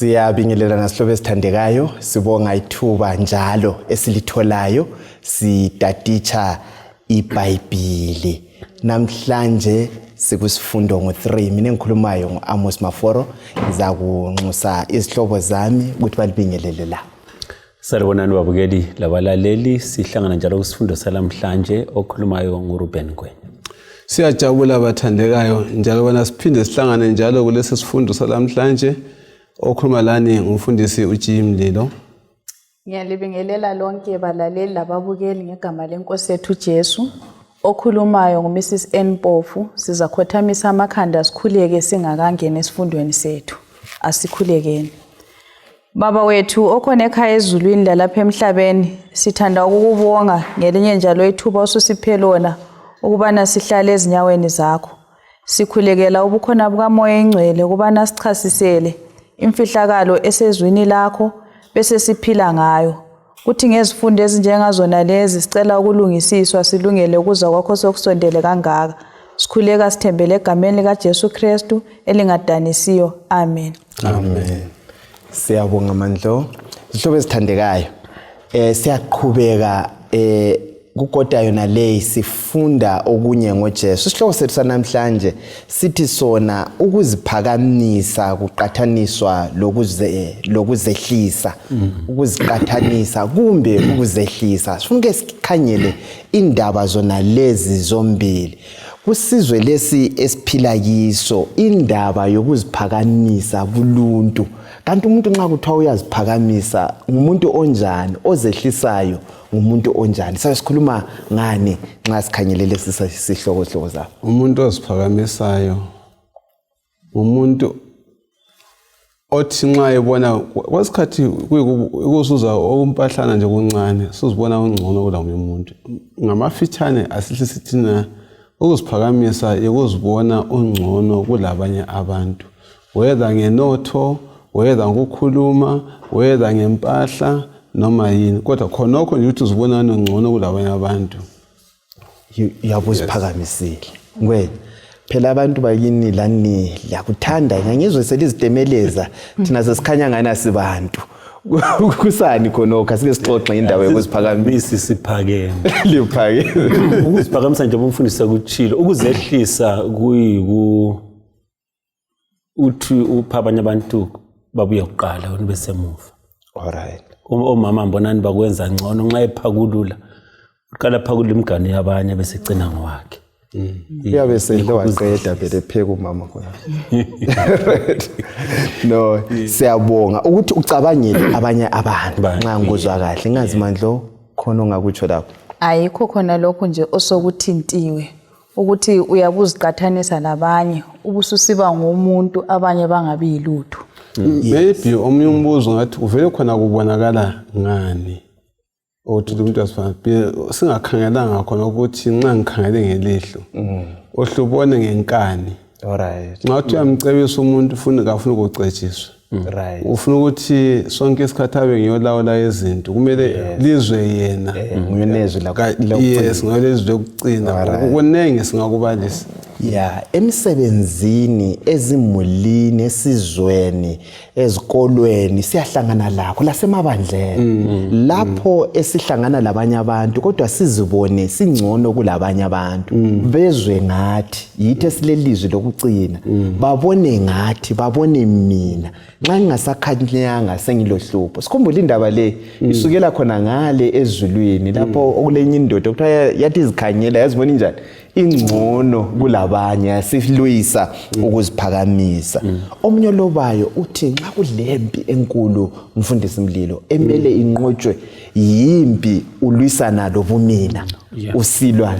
Siyabingelela nasihlobo esithandekayo, sibonga ithuba njalo esilitholayo sidaditsha iBhayibhili. Namhlanje sikusifundo ngo3. Mina engikhulumayo ngoAmos Maforo, ngiza kunxusa izihlobo zami ukuthi balibingelele la. Salibonani babukeli labalaleli, sihlangana njalo kusifundo salamhlanje okhulumayo nguRuben Ngwenya. Siyajabula abathandekayo njalo bona siphinde sihlangane njalo kulesi sifundo salamhlanje okhuluma lani ngumfundisi uJim Lilo. Ngiyalibingelela lonke balaleli lababukeli ngegama lenkosi yethu Jesu. Okhulumayo nguMrs N Mpofu. Sizakhothamisa amakhanda sikhuleke singakangena esifundweni sethu. Asikhulekeni. Baba wethu okhona ekhaya ezulwini lalapha emhlabeni, sithanda ukukubonga ngelinye njalo ithuba osusiphe lona ukubana sihlale ezinyaweni zakho. Sikhulekela ubukhona bukaMoya eNgcwele ukubana sichasisele imfihlakalo esezwini lakho bese siphila ngayo. Kuthi ngezifundo ezinjengazona lezi sicela ukulungisiswa silungele ukuza kwakho sokusondele kangaka. Sikhuleka sithembele egameni likaJesu Kristu elingadanisiyo. Amen. Amen. Siyabonga amandlo. Ihlobo esithandekayo. Siyaqhubeka kukota yona le sifunda okunye ngoJesu. Isihloko sethu sanamhlanje sithi sona ukuziphakamisa kuqathaniswa lokuzehlisa. Ukuziqathanisa kumbe ukuzehlisa. Sifunke sikhanyele indaba zona lezi zombili. Kusizwe lesi esiphila kiso indaba yokuziphakamisa kuluntu. Kanti umuntu nxa kuthiwa uyaziphakamisa ngumuntu onjani, ozehlisayo ngumuntu onjani. Sikhuluma ngani nxa sikhangelele sihloko zakho? Umuntu oziphakamisayo umuntu othi nxa ebona kwasikhathi kusuza okumpahlana nje kuncane sizibona ungcono kulamunye umuntu. Ngamafitshane asihle sithina ukuziphakamisa ukuzibona ungcono kulabanye abantu. Whether ngenotho, whether ngokukhuluma, whether ngempahla noma yini, kodwa khonokho nje ukuthi uzibona ungcono kulabanye abantu. Uyabuziphakamisile. Ngwenya phela abantu bakini lani liyakuthanda ngangizwe selizidemeleza thina sesikhanya ngani asibantu. Kusani khonokho asike sixoxe indaba yokuziphakamisa siphakeme. Liphakeme. Ukuziphakamisa nje umfundisi kuchilo, ukuzehlisa uthi uphabanye abantu babuye kuqala wena bese muva. Alright. Omama mbonani bakwenza ngcono nxa ephakulula. Uqala phakulula imiganu yabanye bese cina ngowakhe. Uyabe sele waqeda phela epheka umama khona. No, siyabonga ukuthi ucabangele abanye abantu nxa ngizwa kahle ngazi mandlo khona ongakutsho lapho. Ayikho khona lokho nje osokuthintiwe ukuthi uyabuziqathanisa labanye ubususiba ngomuntu abanye bangabi yilutho. Maybe omunye umbuzo ngathi uvele khona kubonakala ngani othi umuntu asifana singakhangelanga khona ukuthi nxa ngikhangele ngelihlo ohlubone ngenkani. Alright. Nxa uthi uyamcebisa umuntu ufuna ukucetshiswa. Right. Ufuna ukuthi sonke isikhathi abe ngiyolawula izinto kumele lizwe yena. Nguyonezwe la. Yes, ngolezwe lokucina. Kunenge singakubalisa. Yeah, emsebenzini, ezimulini, esizweni, ezikolweni siyahlangana lakho lasemabandleni. Lapho esihlangana labanye abantu kodwa sizibone singcono kulabanye abantu. Bezwe ngathi yithi esilelizwe lokucina. Babone ngathi, babone mina. Nxa ngingasakhanyanga sengilohlupho. Sikhumbula indaba le isukela khona ngale ezulwini lapho okulenye indoda okuthiwa yathi izikhanyela yazibona njani ingcono kulabanye yasilwisa ukuziphakamisa. Omunye lobayo uthi nxa kulempi enkulu mfundisi Mlilo emele inqotshwe yimpi ulwisana lobumina. Usilwa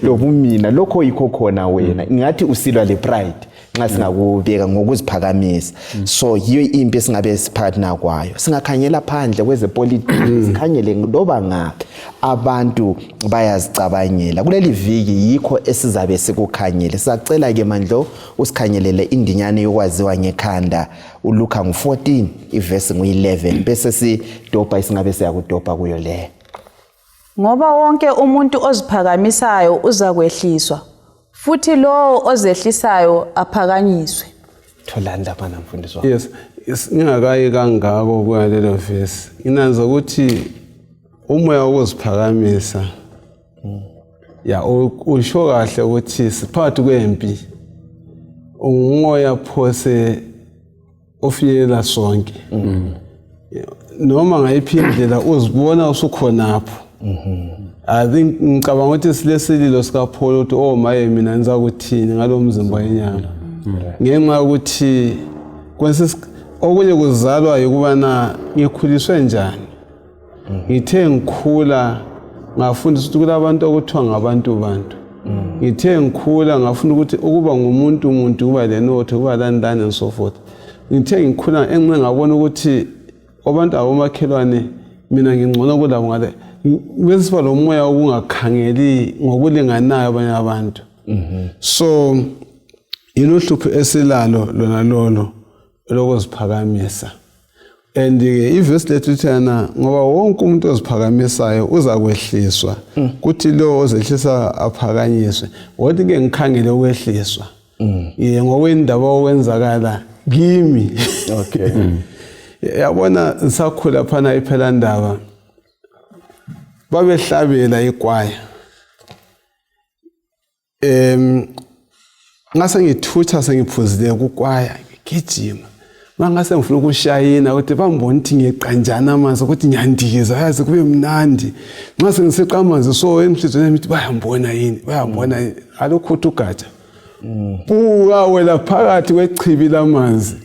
lobumina lokho yikho khona wena ngathi usilwa lepride nxa singakubeka ngokuziphakamisa. So yiyo impi esingabe siphakathi kwayo. Singakhanyela phandle kwezepolitiki sikhanyele loba ngaphi abantu bayazicabangela. Kuleli viki yikho esizabe sikukhanyele. Sicela ke mandlo usikhanyelele indinyane yokwaziwa ngekhanda uLuka 14 ivesi 11 bese sidobha isingabe siyakudobha kuyo le. Ngoba wonke umuntu oziphakamisayo uza kwehliswa, futhi lo ozehlisayo aphakanyiswe. Tholanda bana mfundisi wakho. Yes, ngingakayi kangako kwalelo verse nginazo ukuthi umoya wokuziphakamisa ya usho kahle ukuthi siphakathi kwempi umoya phose ofinyela sonke noma ngayiphi indlela uzibona usukhonapho I think ngicabanga ukuthi silesililo sikaPaul uthi oh maye mina nizakuthini ngalomzimba wenyama ngenxa ukuthi okunye kuzalwa ukubana ngikhuliswe njani ngithe ngikhula ngafunda ukuthi kulabantu okuthiwa ngabantu ngithe ngikhula ngafunda ukuthi ukuba ngumuntu kuba lenotho kuba landane and so forth ngithe ngikhula enxe ngabona ukuthi abantu abomakhelwane mina ngingcono kulabo ngale besiba lo moya okungakhangeli ngokulinganayo abanye abantu so inohlupho esilalo lona lolo lokuziphakamisa and iverse lethu thana ngoba wonke umuntu oziphakamisayo uza kwehliswa kuthi lo ozehlisa aphakanyiswe wathi ke ngikhangele ukwehliswa ngokwendaba okwenzakala kimi okay yabona ngisakhula phana iphela ndaba babehlabela ikwaya ngase ngithutha sengiphuzile kukwaya ngigijima mangase ngifuna ukushayina ukuthi bambona ukuthi ngiqanjana amanzi ukuthi ngiyandikiza yazi kube mnandi nxa sengiseqa amanzi so enhlizweni yami ithi bayambona yini alokhutha ugatsha buka wela phakathi kwechibi lamanzi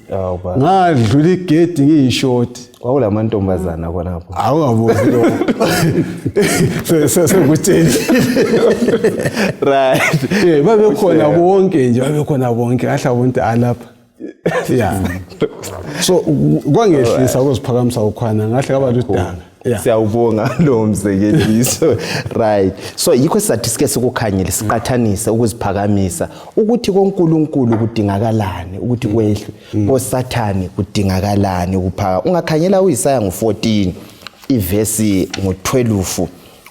ngadlula igedi ngiyishoti kwakulamantombazana khonapho awungabuzi lo sesengutsheli right babekhona bonke nje babekhona bonke ahlabonke alapha yeah so kwangehlisa ukuziphakamisa ukhwana ngahle kaba ludanga siyawubonga lo mzekeliso right so yikho sizathi sike sikukhanyele siqathanise ukuziphakamisa ukuthi koNkulunkulu kudingakalani ukuthi kwehlwe koSathane kudingakalani ukuphaka ungakhanyela uIsaya ngo14 ivesi ngo12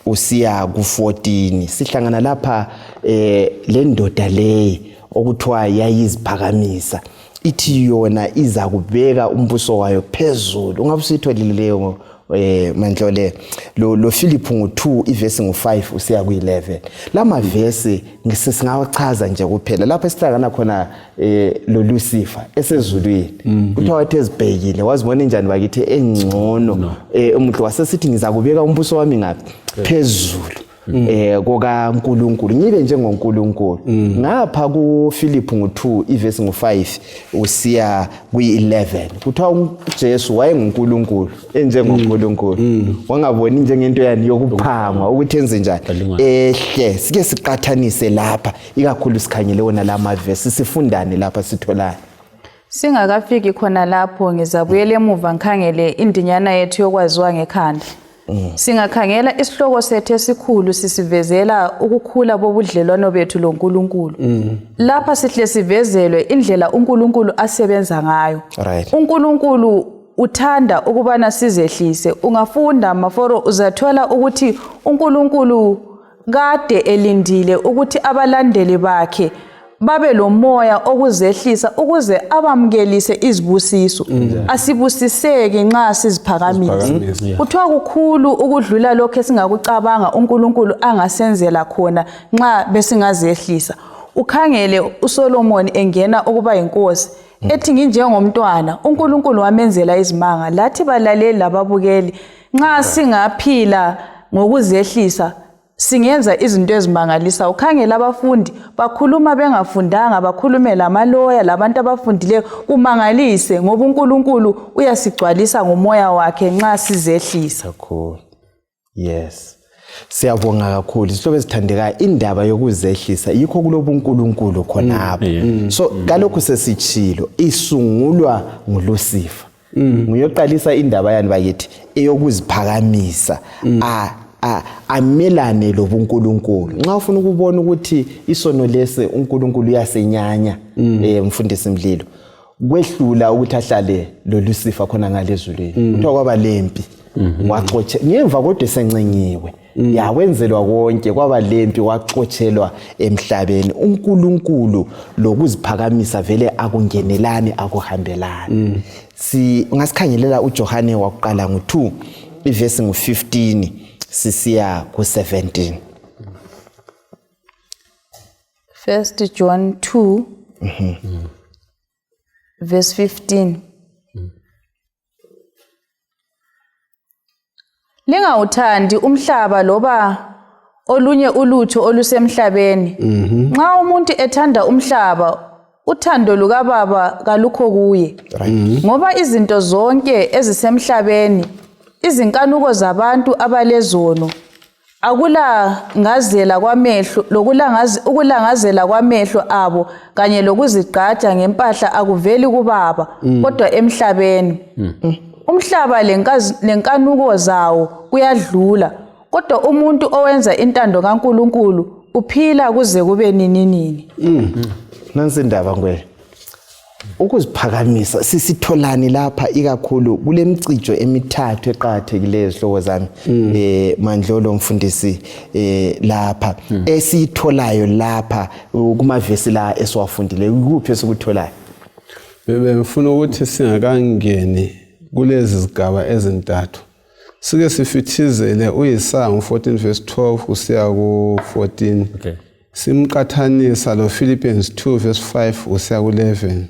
usiya ku14 sihlangana lapha le ndoda le okuthiwa yayiziphakamisa ithi yona iza kubeka umbuso wayo phezulu ungabe usitholile leyo mandlole lo Philip ngo2 ivesi ngo5 usiya ku11 lama verse ngisingawachaza nje kuphela lapha esihlangana khona lo Lucifer esezulwini kuthiwa wathi ezibhekile wazibona njani bakithi engcono umuntu wasesithi ngiza kubeka umbuso wami ngaphi phezulu koka uNkulunkulu ngibe njengoNkulunkulu ngapha ku Philip ngo2 ivesi ngo5 usiya ku11 kuthiwa uJesu wayenguNkulunkulu enjengoNkulunkulu wangaboni njengento yani yokuphangwa ukuthi enze njani ehle sike siqathanise lapha ikakhulu sikhanyele wona lama verse sifundane lapha sitholana singakafiki khona lapho ngizabuyela emuva ngikhangele indinyana yethu yokwaziwa ngekhanda singakhangela isihloko sethu esikhulu sisivezela ukukhula bobudlelwano bethu loNkulunkulu lapha sihle sivezelwe indlela uNkulunkulu asebenza ngayo uNkulunkulu uthanda ukubana sizehlise ungafunda maforo uzathola ukuthi uNkulunkulu kade elindile ukuthi abalandeli bakhe babe lo moya okuzehlisa ukuze abamkelise izibusiso asibusiseke nxa siziphakamisa kuthiwa kukhulu ukudlula lokho esingakucabanga uNkulunkulu angasenzela khona nxa besingazehlisa ukhangele uSolomon engena ukuba inkosi ethi nginjengomntwana uNkulunkulu wamenzela izimanga lathi balaleli lababukeli nxa singaphila ngokuzehlisa singenza izinto ezimangalisa ukhangela abafundi bakhuluma bengafundanga bakhulume lamaloya labantu abafundile kumangalise ngoba uNkulunkulu uyasigcwalisa ngomoya wakhe nxa sizehlisa kakhulu yes siyabonga kakhulu isihlobo esithandekayo indaba yokuzehlisa yikho kulobu uNkulunkulu khona apha so kalokho sesichilo isungulwa nguLucifer nguyoqalisa indaba yani bakithi eyokuziphakamisa amelane lobuNkulunkulu nxa ufuna ukubona ukuthi isono lese uNkulunkulu uyasenyanya mfundisi Mdlilo kwehlula ukuthi ahlale lo Lucifer khona ngalezulweni kuthiwa kwaba lempi waxotshe ngemva kodwa esencenyiwe ya wenzelwa konke kwaba lempi waxotshelwa emhlabeni. uNkulunkulu lokuziphakamisa vele akungenelani akuhambelani. Ungasikhangelela uJohane wakuqala ngo2 ivesi ngu15 sisiya ku17. 1 John 2 verse 15. Lingawuthandi umhlaba loba olunye ulutho olusemhlabeni. Nxa umuntu ethanda umhlaba, uthando lukaBaba kalukho kuye. Ngoba izinto zonke ezisemhlabeni, izinkanuko zabantu abalezono, akulangazela kwamehlo ukulangazela kwamehlo abo kanye lokuzigqaja ngempahla akuveli kuBaba kodwa emhlabeni. Umhlaba lenkanuko zawo kuyadlula, kodwa umuntu owenza intando kaNkulunkulu uphila kuze kube nini. Nansi indaba ngwe. Ukuziphakamisa sisitholani lapha ikakhulu kule mcijo emithathu eqhathekileyo ezihlobo zami Mandlolo mfundisi lapha esitholayo lapha kumavesi la esiwafundile ukuphi esikutholayo. Bengifuna ukuthi singakangeni kulezi zigaba ezintathu sike sifithizele uYesaya 14 verse 12 kusiya ku14. Okay. Simqathanisa lo Philippians 2 verse 5 kusiya ku11.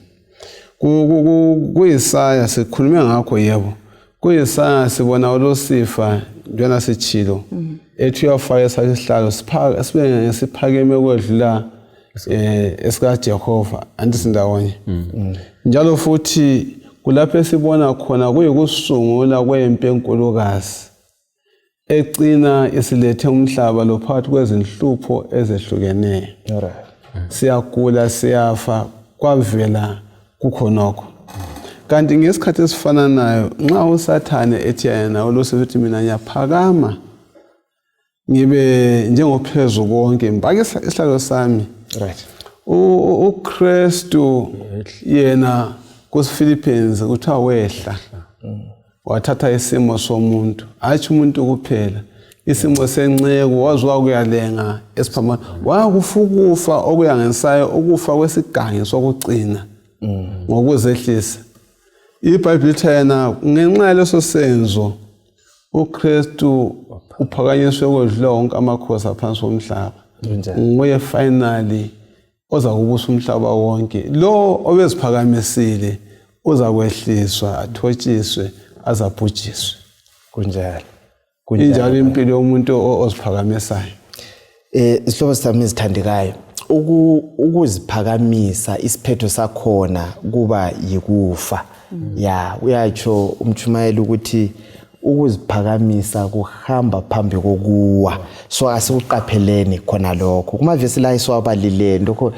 KuYesaya sikhulume ngakho yebo. KuYesaya sibona uLucifer njena sichilo. Ethi uyafaka esihlalo sibe ngesiphakeme kwedlula esika Jehova andisindawonye. Njalo futhi kulapho esibona khona kuyikusungula kwempi enkulukazi ecina isilethe umhlaba lo phakathi kwezinhlupho ezehlukeneyo. Siyagula siyafa kwavela kukhonoko. Kanti ngesikhathi esifana nayo nxa uSathane ethi yena uLucifer uthi mina ngiyaphakama ngibe njengophezu konke mbakisa isihlalo sami. uKristu yena kuSphilippians kuthiwa wehla wathatha isimo somuntu athi umuntu kuphela isimo senxeko wazwa kuyalenga esiphambana wakufukufa okuyangesayo ukufa kwesigangi sokugcina ngokuzehlisa. iBhayibheli thina ngenxa leso senzo uKristu uphakanyiswe kodlula wonke amakhosi aphansi komhlaba. Nguye finally oza kubusa umhlaba wonke. Lo obeziphakamisile uza kwehliswa athotshiswe azabhujiswe. Kunjalo. Injalo impilo yomuntu oziphakamisayo. Isihlobo sami esithandekayo ukuziphakamisa isiphetho sakhona kuba yikufa. Ya uyatsho umchumayeli ukuthi ukuziphakamisa kuhamba phambi kokuwa. So asikuqapheleni khona lokho kumavesi la isiwabalile lokho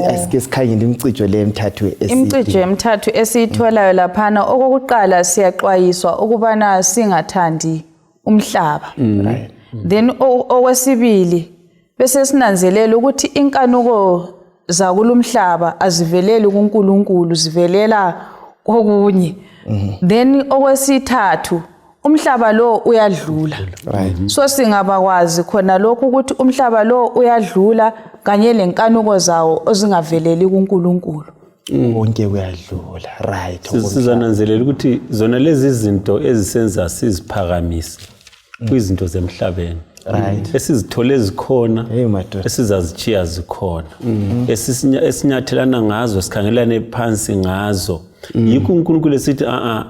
asike sikhangile imicijo le emithathu imicijo emithathu esiyitholayo laphana. Okokuqala siyaxwayiswa ukubana singathandi umhlaba. Then okwesibili bese sinanzelela ukuthi inkanuko zakulumhlaba aziveleli kuNkulunkulu zivelela kokunye. Then okwesithathu umhlaba lo uyadlula. So singabakwazi khona lokho ukuthi umhlaba lo uyadlula kanye lenkanuko zawo ozingaveleli kuNkulunkulu. Wonke kuyadlula. Right. Sizananzelela ukuthi zona lezi zinto ezisenza siziphakamise kwizinto zemhlabeni. Right. Esizithole ezikhona esizazichiya zikhona. Esinyathelana ngazo sikhangelane phansi ngazo. Yikho uNkulunkulu esithi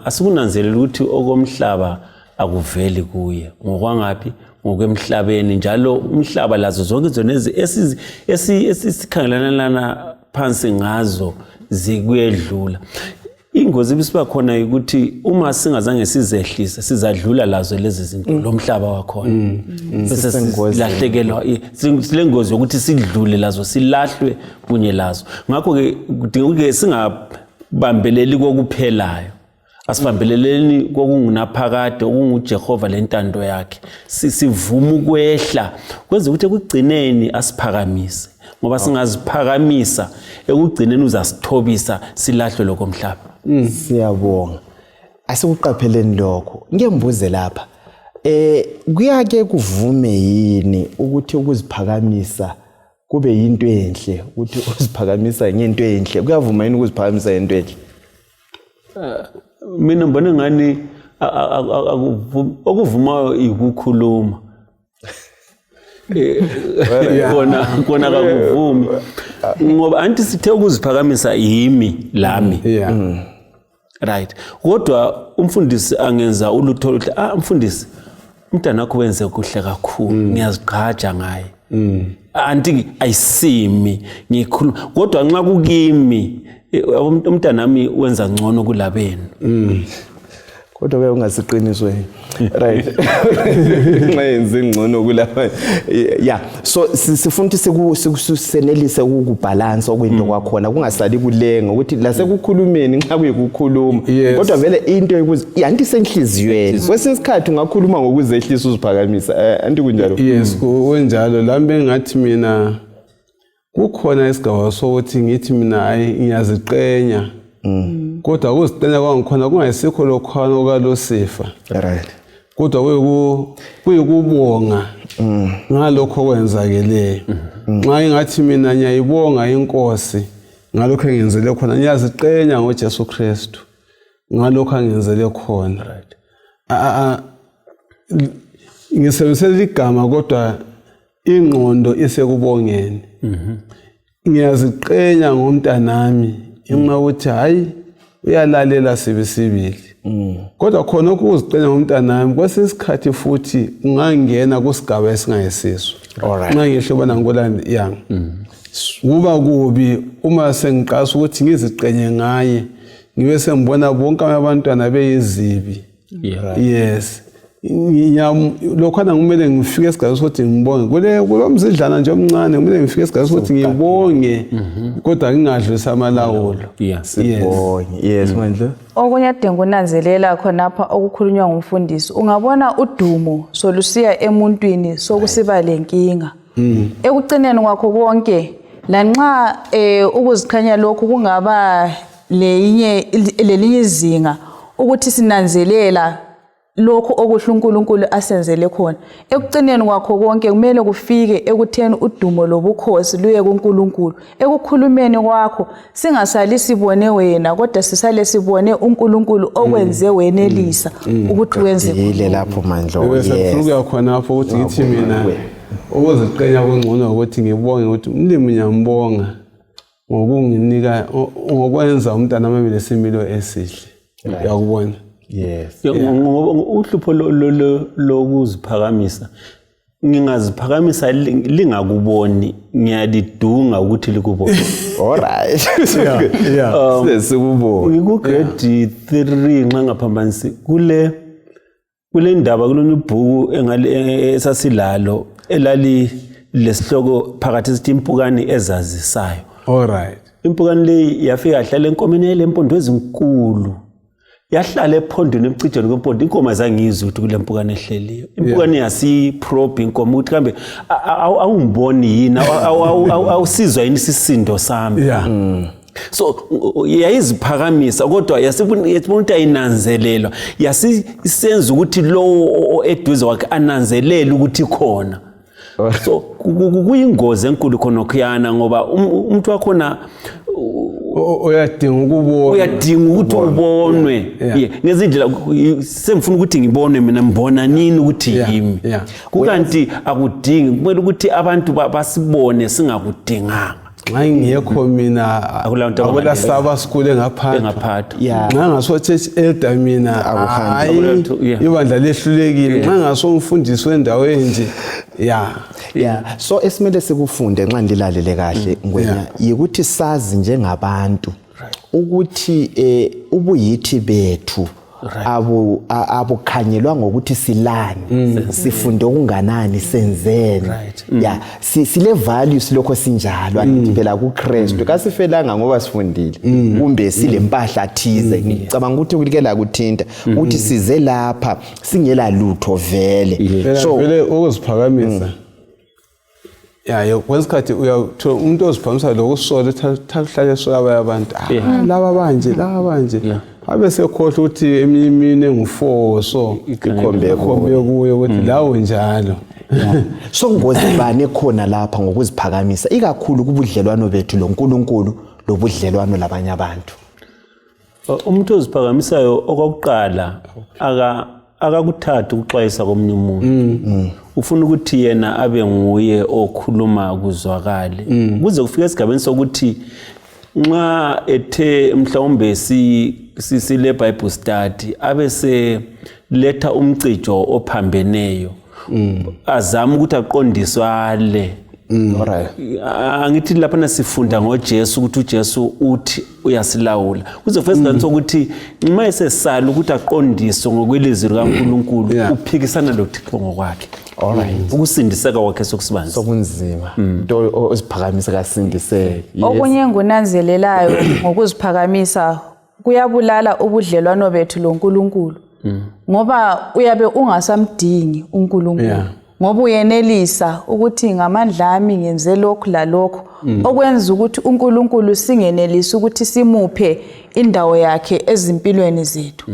asikunanzelela ukuthi okomhlaba akuveli kuye. Ngokwangaphi ngokwemhlabeni njalo umhlaba lazo zonke zona esikhangelana phansi ngazo zikuyedlula. Ingozi bisiba khona ukuthi uma singazange sizehlisa sizadlula lazo lezi zinto lomhlaba wakhona. Bese silahlekelwa silengozi ukuthi sidlule lazo silahlwe kunye lazo. Ngakho ke kudinga singabambeleli kokuphelayo. Asibambeleleni kokungunaphakade okunguJehova lentando yakhe. Sivuma ukwehla kwenza ukuthi ekugcineni asiphakamise. Ngoba singaziphakamisa ekugcineni uzasithobisa silahlwe lokomhlaba. Siyabonga. Asikuqapheleni lokho. Ngiyembuze lapha. kuyake kuvume yini ukuthi ukuziphakamisa kube yinto enhle ukuthi uziphakamisa ngento enhle kuyavuma yini ukuziphakamisa ngento enhle mina ngibona ngani okuvumayo ukukhuluma kona akuvumi ngoba anti sithe ukuziphakamisa yimi lami right kodwa umfundisi angenza ulutho luhle umfundisi umntana wakho wenze kuhle kakhulu ngiyazigqaja ngaye anti ayisimi ngikhuluma kodwa nxa kukimi umntana nami wenza ngcono kulabenu kodwa ke ungasiqiniswe right nxa yenze ngcono kulapha so sifuna ukuthi senelise ukubalance okwento kwakhona kungasali kulenga ukuthi la sekukhulumeni nxa kuyikukhuluma kodwa vele into yanti senhliziyweni kwesinye isikhathi ungakhuluma ngokuzehlisa uziphakamisa anti kunjalo yes kunjalo lambe ngathi mina kukhona isigaba sokuthi ngithi mina hayi ngiyaziqenya kodwa ukuziqenya kwangikhona kungayisikho lokhwana okalosifa right kodwa kuyikubonga ngalokho kwenzakeleyo nxa ingathi mina ngiyayibonga inkosi ngalokho engenzele khona ngiyaziqenya ngoJesu Kristu ngalokho angenzele khona ngisebenzisa igama kodwa ingqondo isekubongeni ngiyaziqenya ngomntanami inxa uthi hayi uyalalela sibisibili kodwa khona ukuziqenya ngomntanami kwesisikhathi futhi ungangena kusigaba esingayisiso nxa ngihlobana ngolandi yami kuba kubi uma sengiqasa ukuthi ngiziqenye ngaye ngibe sengibona bonke abantwana beyizibi yes lokhana kumele ngifike esigaba sokuthi ngibonge kulo mzidlana nje omncane kumele ngifike esigaba sokuthi ngibonge kodwa ngingadlulisa amalawulo sibonge yes mandla okunye adinga unanzelela khonapha okukhulunywa ngumfundisi ungabona udumo solusiya emuntwini sokusiba lenkinga ekucineni kwakho konke lanxa ukuzikhanya lokhu kungaba lelinye izinga ukuthi sinanzelela lokho okuhle uNkulunkulu asenzele khona ekucineni kwakho konke kumele kufike ekutheni udumo lobukhosi luye kuNkulunkulu ekukhulumeni kwakho singasali sibone wena kodwa sisale sibone uNkulunkulu okwenze wenelisa ukuthi wenze ile lapho mandla yes khona lapho ukuthi ngithi mina ukuziqenya kungcono ukuthi ngibonge ukuthi umlimi ngiyambonga ngokunginika ngokwenza umntana wami lesimilo esihle uyakubona yes uhlupho lokuziphakamisa ngingaziphakamisa lingakuboni ngiyalidunga ukuthi likubone alright sesikubona ngikugrade 3 nxa ngaphambanisi kule ndaba kulona ibhuku esasilalo elali lesihloko phakathi sithi impukane ezazisayo alright impukane leyi yafika yahlala enkomeni lempondo ezinkulu yahlala ephondweni ebucijeni kwempondo inkomo azangizwe ukuthi kule mpukane ehleliyo impukane yasiprobe inkomo ukuthi kambe awungiboni yini awusizwa yini isisindo sami so yayiziphakamisa kodwa yasibona ukuthi ayinanzelelwa yasisenza ukuthi lo eduze wakhe ananzelele ukuthi khona so kuyingozi enkulu khona khuyana ngoba umuntu wakhona uyadinga ukuthi ubonwe ngezindlela semfuna ukuthi ngibonwe mina ngibona nini ukuthi yimi kukanti akudingi kumele ukuthi abantu basibone singakudinganga nxa ngiyekho mina akula saba school engaphatha nxa ngaso church elder mina hayi ibandla lehlulekile nxa ngaso umfundisi wendawo enje so esimele sikufunde nxa ndilalele kahle ngwenya yikuthi sazi njengabantu ukuthi ubuyithi bethu abukhanyelwa ngokuthi silani sifunde okunganani senzeni sile values lokho sinjalo phela kuKristu kasifelanga ngoba sifundile kumbe sile mpahla thize ngicabanga ukuthi kulike la kuthinta ukuthi size lapha singela lutho vele so vele ukuziphakamisa kwesikhathi uyathola umuntu oziphakamisa lokusola thathahlale sola abantu laba banje abe sekhohle ukuthi eminye engu4 so Ikhombe kuye ukuthi lawo njalo. So ngozi bani ekhona lapha ngokuziphakamisa ikakhulu kubudlelwano bethu loNkulunkulu lobudlelwano labanye abantu. Umuntu oziphakamisayo okokuqala akakuthatha ukuxwayisa komunye umuntu. Ufuna ukuthi yena abe nguye okhuluma kuzwakale. Kuze kufike esigabeni sokuthi nxa ethe mhlawumbe sile Bible study abese letha umcijo ophambeneyo. Azama ukuthi aqondiswale. Alright. Angithi lapha nasifunda ngoJesu ukuthi uJesu uthi uyasilawula. Kuze kufike esigabeni sokuthi nxa esesala ukuthi aqondiswe ngokwelizwi likaNkulunkulu uphikisana loThixo ngokwakhe. Alright. Ukusindiseka kwakhe sokusibanzi. Sokunzima. Into oziphakamisa kasindiseke. Okunye engunanzelelayo ngokuziphakamisa kuyabulala ubudlelwano bethu loNkulunkulu. Ngoba uyabe ungasamdingi uNkulunkulu. Ngoba uyenelisa ukuthi ngamandla ami ngenze lokhu lalokho okwenza ukuthi uNkulunkulu singenelisa ukuthi simuphe indawo yakhe ezimpilweni zethu.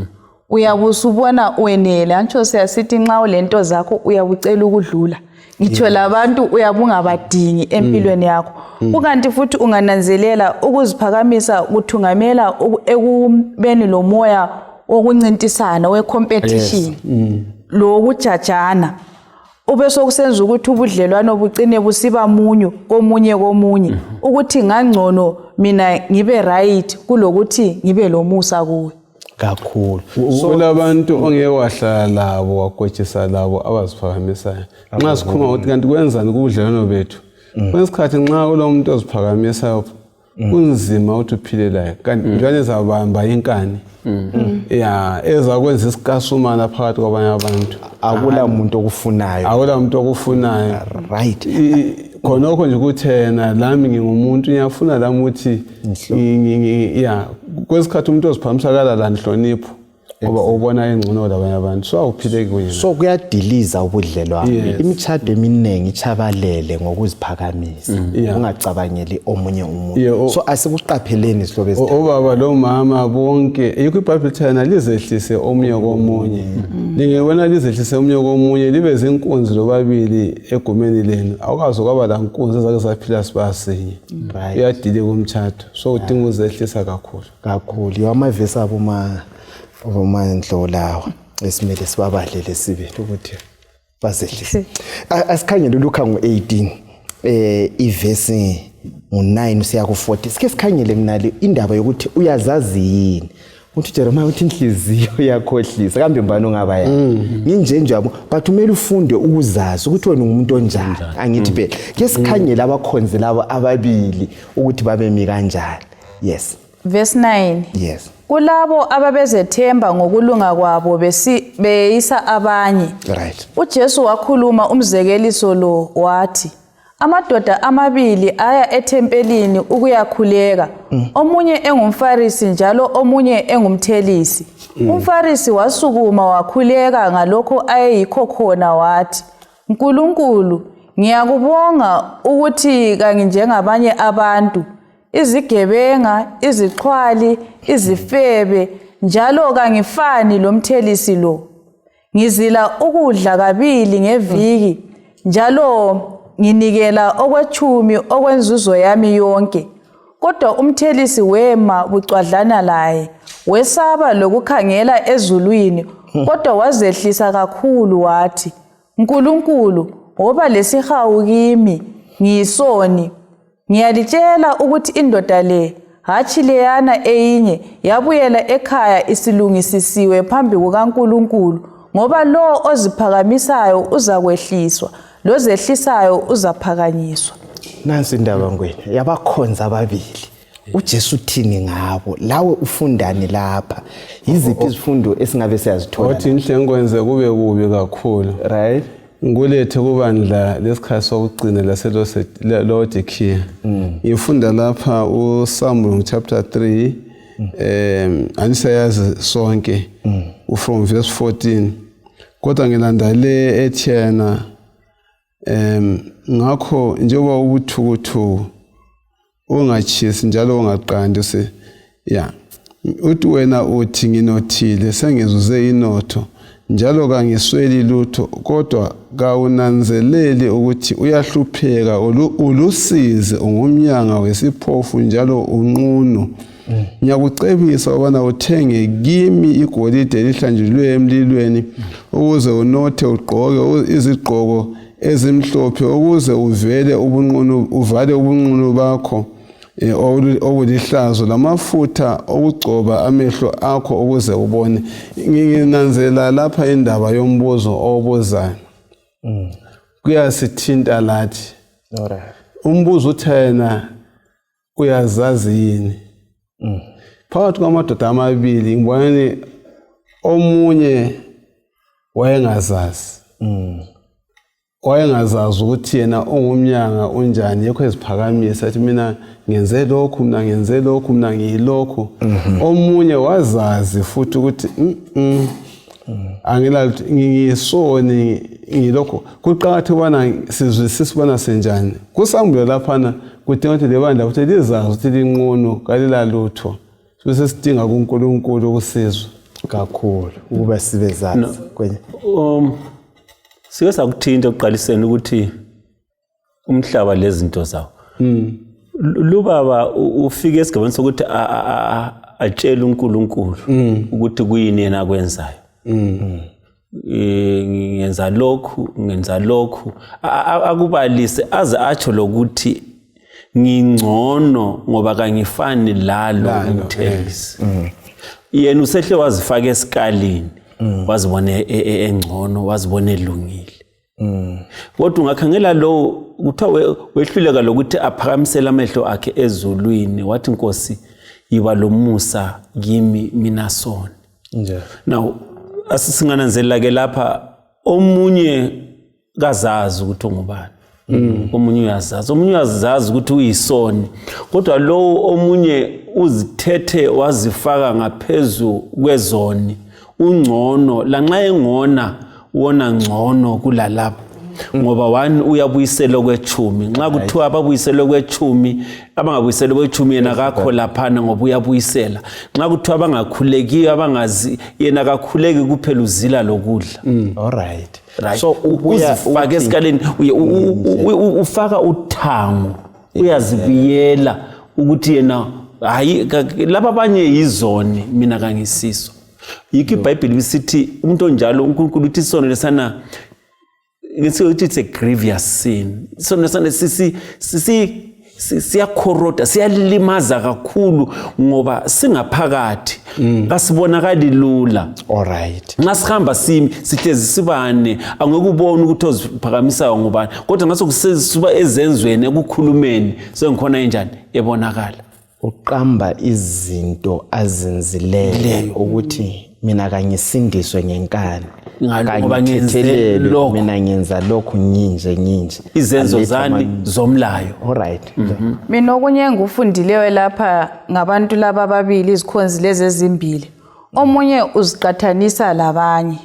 Uyabusubona wenele antsho siyasithi nxa ulento zakho uyabucela ukudlula. Ngitsho labantu uyabungabadingi empilweni yakho. Ukanti futhi ungananzelela ukuziphakamisa kuthungamela ekubeni lomoya wokuncintisana we-competition lo kujajana ube sokusenza ukuthi ubudlelwano bucine busiba munyu komunye ukuthi ngangcono mina ngibe right kulokuthi ngibe lomusa kuwe kakhulu. So labantu ongeke wahlala labo wagwetshisa labo abaziphakamisayo. Nxa sikhuluma ukuthi kanti kwenzani kubudlelwano bethu. Kwesikhathi nxa kulomuntu oziphakamisayo kunzima ukuthi uphile laye kanti njalo ezabamba inkani. Ezakwenza isikasumana phakathi kwabanye abantu. Akula umuntu okufunayo. Right. Khonokho nje ukuthi yena lami ngingumuntu ngiyafuna lami ukuthi kwesikhathi umuntu oziphakamisa la nhlonipho ngoba ubona engcono labanye abantu so awuphile kuyena. So kuyadiliza ubudlelwano. Imithado eminingi ichabalele ngokuziphakamisa. Ungacabangeli omunye umuntu. So asikuqapheleni isihlobo esithathu. Obaba lo mama bonke yikho iBhayibheli thina lizehlise omunye komunye. Lingewena lizehlise omunye komunye libe zinkunzi lobabili egumeni lenu. Awukazi kwaba la nkunzi ezake saphila sibasinye. Uyadile kumthatho. So udinga uzehlisa kakhulu. Amavesi abo Ndlovu lawa esimele sibabalele sibe ukuthi bazehlise. Asikhangele uLuka ngo18 ivesi ngo9 siya ku40. Sike sikhangele kunale indaba yokuthi uyazazi yini ukuthi Jeremiah uthi inhliziyo yakhohlisa kambe mbani ongaba yini nginjenje yabo but umele ufunde ukuzazi ukuthi wena ungumuntu onjani angithi phela ke sikhangele abakhonzi labo ababili ukuthi babemi kanjani. Yes. Verse 9. Yes. Kulabo ababezethemba ngokulunga kwabo beyisa abanye. Right. uJesu wakhuluma umzekeliso lo wathi amadoda amabili aya ethempelini ukuyakhuleka omunye engumfarisi njalo omunye engumthelisi. Umfarisi wasukuma wakhuleka ngalokho ayeyikho khona wathi Nkulunkulu ngiyakubonga ukuthi kanginjengabanye abantu izigebenga izixhwali izifebe njalo kangifani lomthelisi lo. Ngizila ukudla kabili ngeviki njalo nginikela okwechumi okwenzuzo yami yonke. Kodwa umthelisi wema bucwadlana laye wesaba lokukhangela ezulwini kodwa wazehlisa kakhulu wathi Nkulunkulu ngoba lesihawu kimi ngiyisoni ngiyalitshela ukuthi indoda le hathi leyana eyinye yabuyela ekhaya isilungisisiwe phambi kukaNkulunkulu ngoba lo oziphakamisayo uzakwehliswa lo zehlisayo uzaphakanyiswa. Nansi indaba ngwena yabakhonza ababili uJesu uthini ngabo lawe ufundani lapha yiziphi izifundo esingabe siyazithola wathi inhle ngikwenze kube kubi kakhulu right ngikulethe kubandla lesikhathi sokugcina laseLaodikia ngifunda lapha uSamuel chapter 3 anisayazi sonke from verse 14 kodwa ngilanda le ethiyana ngakho njengoba ubuthukuthu ungachisi njalo ungaqandi uthi wena uthi nginothile sengizuze inotho njalo kangisweli lutho kodwa kawunanzeleli ukuthi uyahlupheka ulusize ungumnyanga wesiphofu njalo unqunu ngiyakucebisa ubana uthenge kimi igolide elihlanjulwe emlilweni ukuze unothe ugqoke izigqoko ezimhlophe ukuze uvale ubunqunu bakho obulihlazo lamafutha okugcoba amehlo akho ukuze ubone. Nginanzela lapha indaba yombuzo obuzayo kuyasithinta lathi. Umbuzo uthena uyazazi yini? Phakathi kwamadoda amabili ngibona omunye wayengazazi ukuthi yena ungumnyanga unjani yekho eziphakamisa athi mina ngenze lokhu mina ngenze lokhu mina ngiyilokho. Omunye wazazi futhi ukuthi angilalutho ngisoni ngilokho. Kuqakatheke ubana sizwisise ubana senjani kusambulo laphana kudinga ukuthi lebandla futhi lizazi ukuthi linqono kalilalutho bese sidinga kuNkulunkulu ukusizwa kakhulu ukuba sibe zazi kwenye. Sike sakuthinta ukuqaliseni ukuthi umhlaba lezinto zawo. Lubaba ufike esigabeni sokuthi atshela uNkulunkulu ukuthi kuyini yena akwenzayo. Ngenza lokhu akubalise aze atsho lokuthi ngingcono ngoba kangifani lalo umthengisi. Yena usehle wazifaka esikalini wazibona engcono wazibona elungile. Kodwa ungakhangela lo kuthiwa wehluleka lokuthi aphakamisela amehlo akhe ezulwini wathi Nkosi yiba lomusa kimi mina sona. Now asisingananzelela ke lapha omunye kazazi ukuthi ungubani. Omunye uyazazi ukuthi uyisoni kodwa lo omunye uzithethe wazifaka ngaphezulu kwezoni ungcono lanxa engona wona ngcono kulalapha ngoba wani uyabuyisela kwechumi nxa kuthiwa ababuyisela kwechumi abangabuyisela kwechumi yena akakho laphana ngoba uyabuyisela nxa kuthiwa abangakhulekiyo abangazi yena akakhuleki kuphela uzila lokudla. Alright. So uzifaka esikaleni ufaka uthango uyazibiyela ukuthi yena hayi laba abanye yizoni mina kangisiso. Yiki iBhayibheli lisithi umuntu onjalo uNkulunkulu uthi isono lesana ngithi it's a grievous sin. Isono lesana siyakhoroda siyalimaza kakhulu ngoba singaphakathi kasibonakali lula. Alright. Nxa sihamba sihlezi sibane angeke ubone ukuthi oziphakamisayo ngubani kodwa ngaso kusesiba ezenzweni ekukhulumeni sengikhona enjani ebonakala. Uqamba izinto azenzileyo ukuthi mina kangisindiswe ngenkani ngoba ngenze lokho mina ngenza lokho nyinje izenzo zani zomlayo. Alright. Mina okunye ngufundileyo lapha ngabantu laba ababili izikhonzi lezi ezimbili omunye uziqathanisa labanye.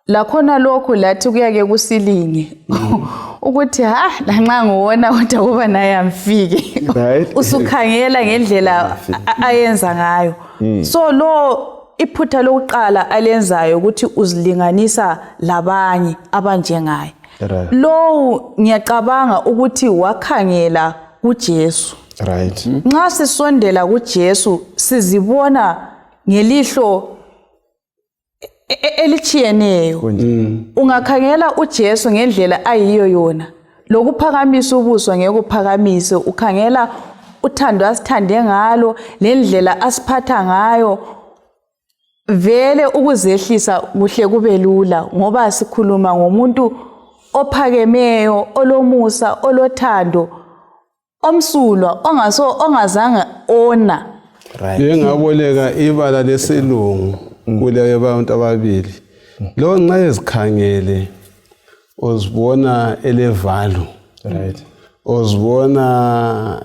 Lakhona lokhu lathi kuyake kusilinge ukuthi lanxa ngiwona kodwa kuba naye amfike usukhangela ngendlela ayenza ngayo. So lo iphutha lokuqala alenzayo ukuthi uzilinganisa labanye abanjengaye. Lo ngiyacabanga ukuthi wakhangela kuJesu. Right. Nxa sisondela kuJesu sizibona ngelihlo elichiyeneyo. Ungakhangela uJesu ngendlela ayiyo yona lokuphakamisa ubuso ngeke uphakamise ukhangela uthando asithande ngalo lendlela asiphatha ngayo vele ukuzehlisa kuhle kube lula ngoba sikhuluma ngomuntu ophakemeyo olomusa olothando omsulwa ongazange ona. Right. Yengaboleka ibala lesilungu kuleyo bantu ababili. Lo nxa ezikhangele uzibona elevalo. Right. Uzibona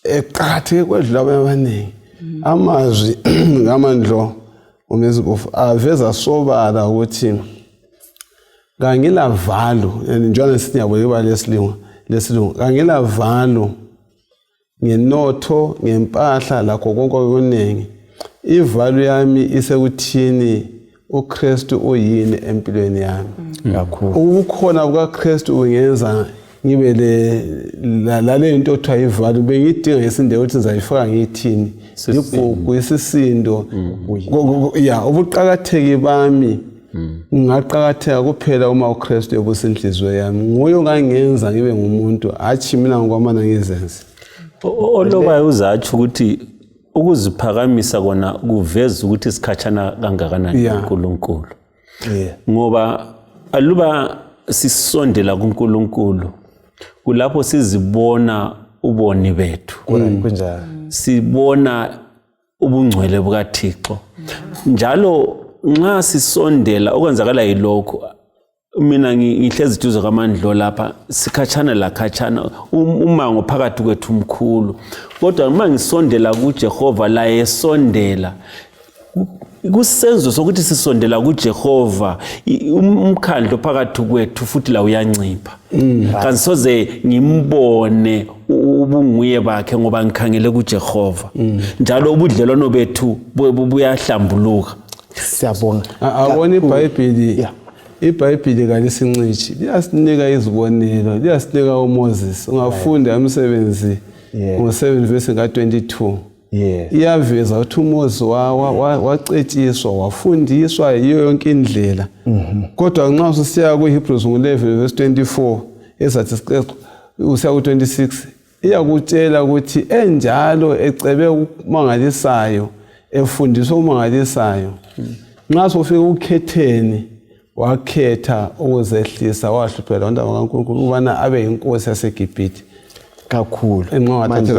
eqhatheke kwedlula abaningi. Amazwi ngamandlo uMezibufu aveza sobala ukuthi ngangila valo njengoba siyaboleka ibala lesilungu ngangila valo ngenotho ngempahla lakho konke okuningi ivalue yami isekuthini uKristu uyini empilweni yami kakhulu ukukhona kukaKristu ungenza ngibe le nto othiwa ivalue bengidinga isindelo ukuthi ngizayifaka ngithini igugu isisindo ya ubuqhakatheki bami ngaqhakatheka kuphela uma uKristu ebusa inhliziyo yami nguye ongangenza ngibe ngumuntu athi mina ngokwamana ngizenze olobayo uzatsho ukuthi ukuziphakamisa kona kuveza ukuthi isikhatshana kangakanani uNkulunkulu ngoba aluba sisondela kuNkulunkulu kulapho sizibona uboni bethu kunjalo sibona ubungcwele bukaThixo njalo nxa sisondela okwenzakala yilokho mina ngihlezi duze kaMandlo lapha sikhatshana la khatshana umango phakathi kwethu umkhulu kodwa uma ngisondela kuJehova la yesondela kusenzo sokuthi sisondela kuJehova umkhandlo phakathi kwethu futhi la uyancipha kansoze ngimbone ubunguye bakhe ngoba ngikhangele kuJehova njalo ubudlelwano bethu buyahlambuluka siyabonga awona iBhayibheli kalisincithi liyasinika izibonelo liyasinika uMoses ungafunda umsebenzi ngo7 verse ka22 iyaveza ukuthi uMoses wacetshiswa wafundiswa yiyo yonke indlela kodwa nxa usiya kuHebrews ngo11 verse 24 ezathi usiya ku26 iyakutshela ukuthi enjalo ecebe ukumangalisayo efundiswa umangalisayo nxa sofika ukukhetheni wakhetha ukuzehlisa wahluphela abantu bakaNkulunkulu ukubana abe inkosi yaseGibhithe kakhulu manje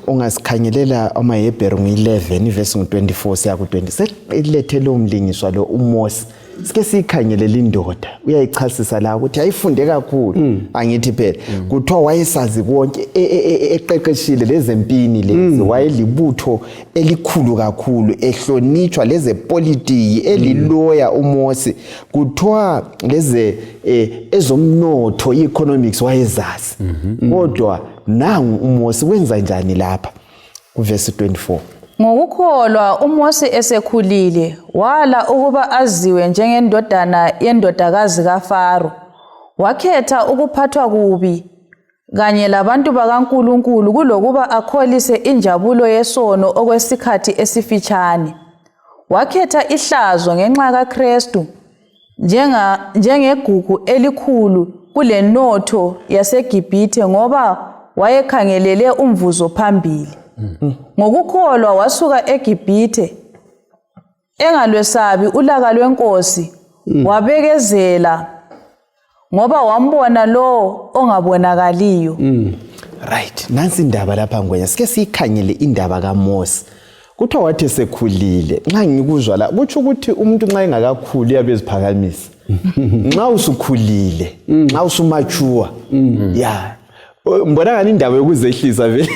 ungasikhangelela amaHebheru nge11 verse ngo24 siya ku20 selethele umlingiswa lo uMose sike sikhangelela indoda uyayichasisa la ukuthi ayifunde kakhulu angithi phela kuthiwa wayesazi konke eqeqeshile lezempini lezi wayelibutho elikhulu kakhulu ehlonitshwa lezepolitiki eliloya uMose kuthiwa leze ezomnotho economics wayezazi kodwa nangu uMose wenza njani lapha kuverse 24 Ngokukholwa uMose esekhulile wala ukuba aziwe njengendodana yendodakazi kaFaro wakhetha ukuphathwa kubi kanye labantu bakaNkulunkulu kulokuba akholise injabulo yesono okwesikhathi esifitshane wakhetha ihlazo ngenxa kaKristu njengegugu elikhulu kulenotho yaseGibhithe ngoba wayekhangelele umvuzo phambili ngokukholwa wasuka eGibhithe engalwesabi ulaka lwenkosi wabekezela ngoba wambona lo ongabonakaliyo right nansi indaba lapha ngwenya sike sikhangele indaba kaMose kuthiwa wathi esekhulile nxa ngikuzwa la kuthi ukuthi umuntu nxa engakakhuli uyabeziphakamisa nxa usukhulile nxa usumature mbona ngani indaba yokuzehlisa vele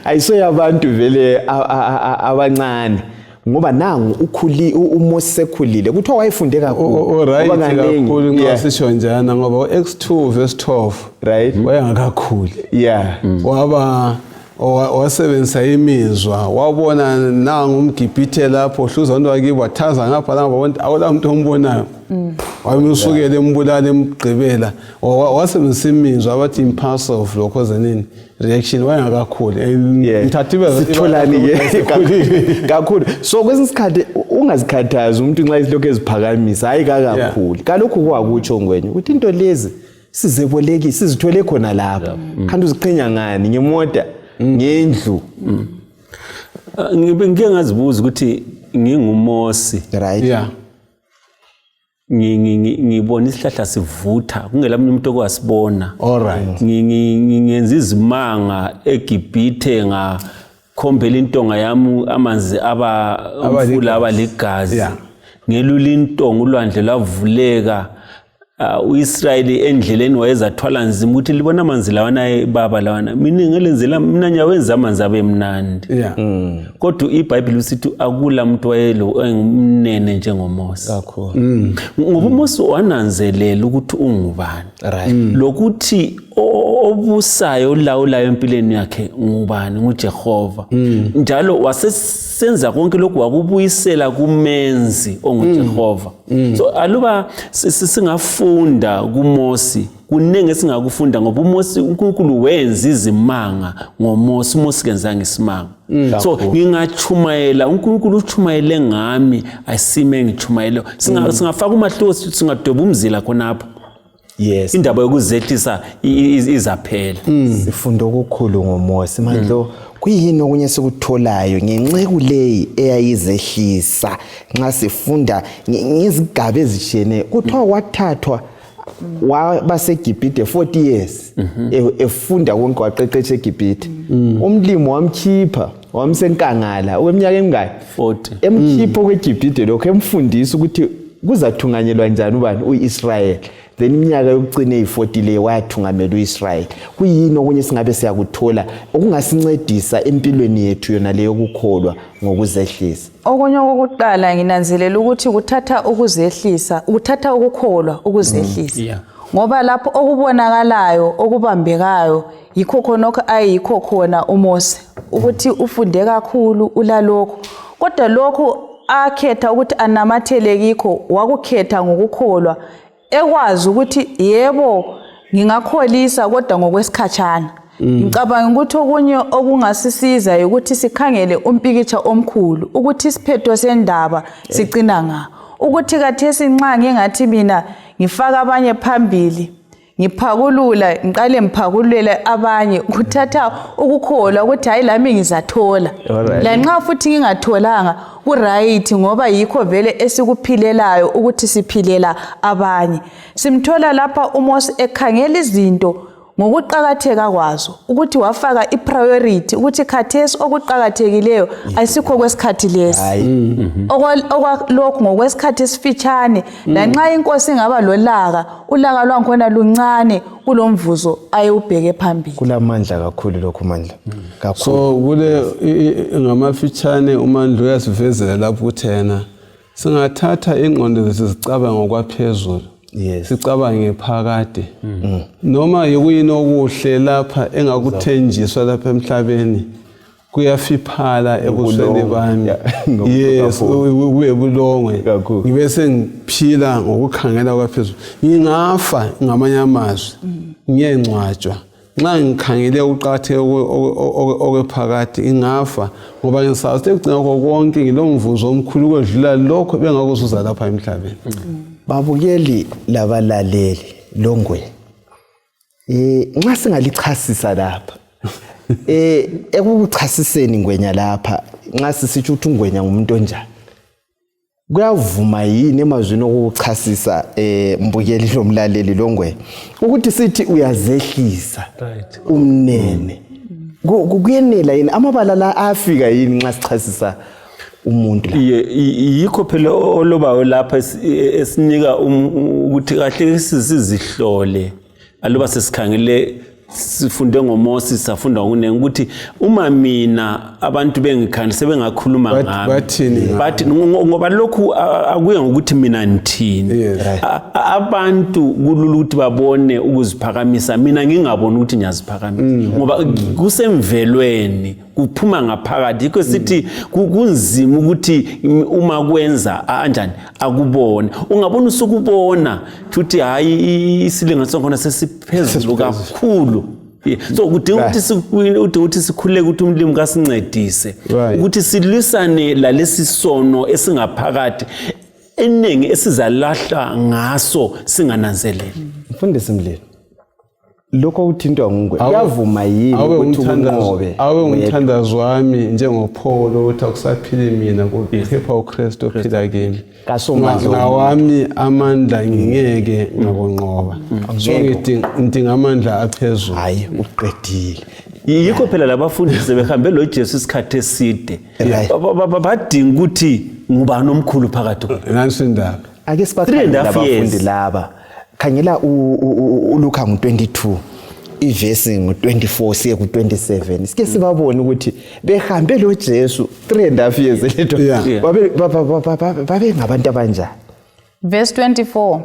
ayisoyabantu vele abancane ngoba nangu uMose sekhulile kuthiwa wayefunde kakhulu ngoba kakhulu nxa sisho njana ngoba X2 verse 12 right wayengakakhuli waba wasebenzisa imizwa wabona nangu umGibhithe lapho hluza umuntu wakibo wathaza ngapha lapha wonke awulamuntu ombonayo wayemsukele embulala emgqibela wasebenzisa imizwa abathi impulsive lokho zenini reaction wayengakakhuli ngithathiwe sitholani kakhulu so kwesinsikhathi ungazikhathazi umuntu nxa isilokho eziphakamisa hayi kakhulu kalokho kwakutsho ngwenye ukuthi into lezi sizeboleki sizithole khona lapha kanti uziqhenya ngani ngemota ngendlu ngike ngazibuza ukuthi nginguMose right ngibona isihlahla sivutha kungelamnye umuntu okwasibona alright ngingenza izimanga eGibhithe ngakhombela intonga yami amanzi umfula abaligazi ngelula intonga ulwandle lwavuleka uIsrayeli endleleni wayezathwala nzima ukuthi libona amanzi lawana baba lawana mina ngelenzela mina nyawenza amanzi abe mnandi kodwa iBhayibheli usithi akula umuntu wayelo engumnene njengoMose ngoba uMose wananzelela ukuthi ungubani lokuthi obusayo olawulayo empilweni yakhe ngubani? nguJehova. Njalo wasesenza konke lokhu wakubuyisela kumenzi onguJehova. So aluba singafunda kuMosi, kuningi esingakufunda ngoba uMosi uNkulunkulu wenza izimanga ngoMosi, uMosi kenzanga isimanga. So ngingachumayela, uNkulunkulu uchumayele ngami, ayisime ngichumayele. Singafaka umahluko, singadoba umzila khonapho. Yes. Indaba yokuzehlisa izaphela. Sifunda okukhulu ngoMosi manje. Kuyini okunye sikutholayo ngenceku leyi eyayizehlisa nxa sifunda ngezigaba ezishene kuthiwa wathathwa wabaseGibhithe 40 years efunda konke waqeqesha eGibhithe. Umlimo wamkhipha wamsenkangala okweminyaka emingaki 40 emkhipho kweGibhithe lokho emfundisa ukuthi kuzathunganyelwa njani ubani uIsrael. Then iminyaka yokucina eyi40 le wathungamela uIsrael. Kuyini okunye singabe siyakuthola okungasincedisa empilweni yethu yona leyo ukukholwa ngokuzehlisa? Okunye okokuqala nginanzelela ukuthi kuthatha ukuzehlisa, ukuthatha ukukholwa ukuzehlisa. Ngoba lapho okubonakalayo okubambekayo yikho khonokho ayikho khona uMose ukuthi ufunde kakhulu ulalokho, kodwa lokho akhetha ukuthi anamathele kikho wakukhetha ngokukholwa, ekwazi ukuthi yebo ngingakholisa kodwa ngokwesikhatshana. Ngicabanga ukuthi okunye okungasisiza ukuthi sikhangele umpikitsha omkhulu ukuthi isiphetho sendaba sigcina nga ukuthi kathesi nxa ngingathi mina ngifaka abanye phambili ngiphakulula ngiqale ngiphakulele abanye kuthatha ukukholwa ukuthi hayi lami ngizathola la nxa futhi ngingatholanga ku right ngoba yikho vele esikuphilelayo ukuthi siphilela abanye. Simthola lapha uMose ekhangela izinto ngokuqhakatheka kwazo ukuthi wafaka ipriority ukuthi khathesi okuqhakathekileyo ayisikho kwesikhathi lesi okwalokho ngokwesikhathi esifitshane lanxa inkosi ingaba lolaka ulaka lwankhona luncane kulomvuzo ayewubheke phambili. Kulamandla kakhulu lokho mandla kakhulu. So kule ngamafitshane uMandla uyasivezela lapho uthena singathatha ingqondo zethu zicabanga ngokwaphezulu. Yes. Sicabange phakade. Noma yikuyini okuhle lapha engakuthenjiswa lapha emhlabeni kuyafiphala ebusweni bami. Yes, uyebulongwe. Ngibe sengiphila ngokukhangela kwaphezulu. Ngingafa ngamanye amazwi. Ngiyengcwatshwa. Nxa ngikhangele uqatheke okwephakade ingafa ngoba ngisazi ukugcina konke ngilomvuzo omkhulu kwedlula lokho bengakuzuza lapha emhlabeni. Babukeli labalaleli Longwe. Nxa singalichasisa lapha. Ekuchasiseni ngwenya lapha nxa sisithi ukuthi ungwenya ngumuntu onjani. Kuyavuma yini emazwini okuchasisa mbukeli lomlaleli Longwe ukuthi sithi uyazehlisa umnene. Kuyenela yini amabala la afika yini nxa sichasisa umuntu la? Yikho phela olobayo lapha esinika ukuthi kahle sizihlole aloba sesikhangele sifunde ngoMosi safunda ngokunene ukuthi uma mina abantu bengikhanda sebengakhuluma ngami bathi ngoba lokhu akuye ngokuthi mina ngithini. Abantu kulula ukuthi babone ukuziphakamisa mina ngingaboni ukuthi ngiyaziphakamisa ngoba kusemvelweni kuphuma ngaphakathi yikho sithi kunzima ukuthi uma kwenza kanjani akubone ungabona usukubona ukuthi hayi isilinganiso khona sesiphezulu kakhulu. So kudinga ukuthi sikhuleke ukuthi umlimi kasincedise ukuthi silwisane lalesi sono esingaphakathi eningi esizalahla ngaso singananzeleli. Mfundisi Mlilo lokho uthintwa ngungwe uyavuma yini ukuthi unqobe awe umthandazo wami njengoPaulo uthi akusaphili mina kuphepha uKristu ophila kimi ngawami amandla ngingeke ngakunqoba so ngidinga amandla aphezulu. Hayi uqedile. Yikho phela labafundisi behambe lo Jesu isikhathi eside badinga ukuthi ngubani omkhulu phakathi nansi indaba ake sibakhangela abafundi laba. Khangela uLuka ngo22 ivesi ngo24 siye ku27 sike sibabone ukuthi behambe lo Jesu 3.5 years letho babe ngabantu abanjani. Verse 24.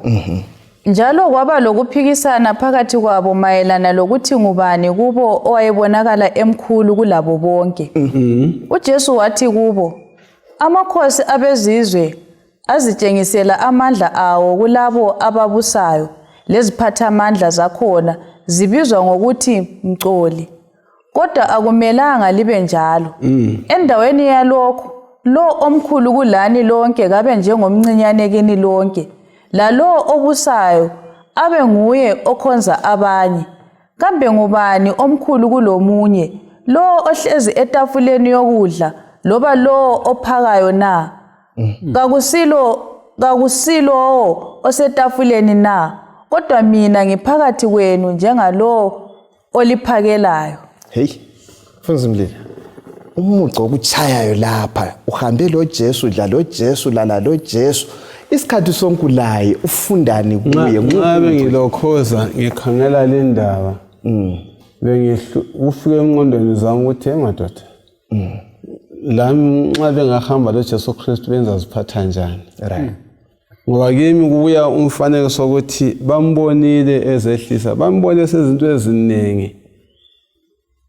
Njalo kwaba lokuphikisana phakathi kwabo mayelana lokuthi ngubani kubo owayebonakala emkhulu kulabo bonke. UJesu wathi kubo, amakhosi abezizwe azitshengisela amandla awo kulabo ababusayo, leziphathamandla zakhona zibizwa ngokuthi mcoli. Kodwa akumelanga libe njalo. Endaweni yalokho, lo omkhulu kulani lonke kabe njengomncinyane kini lonke, lalo obusayo abe nguye okhonza abanye. Kambe ngubani omkhulu kulomunye, lo ohlezi etafuleni yokudla loba lo ophakayo na? Kakusilo osetafuleni na? Kodwa mina ngiphakathi kwenu njengalo oliphakelayo. Hey, mfundisi Mlilo, umuco okuchayayo lapha uhambe lo Jesu, dla lo Jesu, lala lo Jesu, isikhathi sonke ulaye ufundani kuye. Nxa bengilokhoza ngikhangela le ndaba ufike emngqondweni zami ukuthi madoda lami nxa bengahamba lo Jesu Kristu benza ziphatha njani. Right. Ngoba kimi kubuya umfanekiso sokuthi bambonile ezehlisa, bambone sezinto eziningi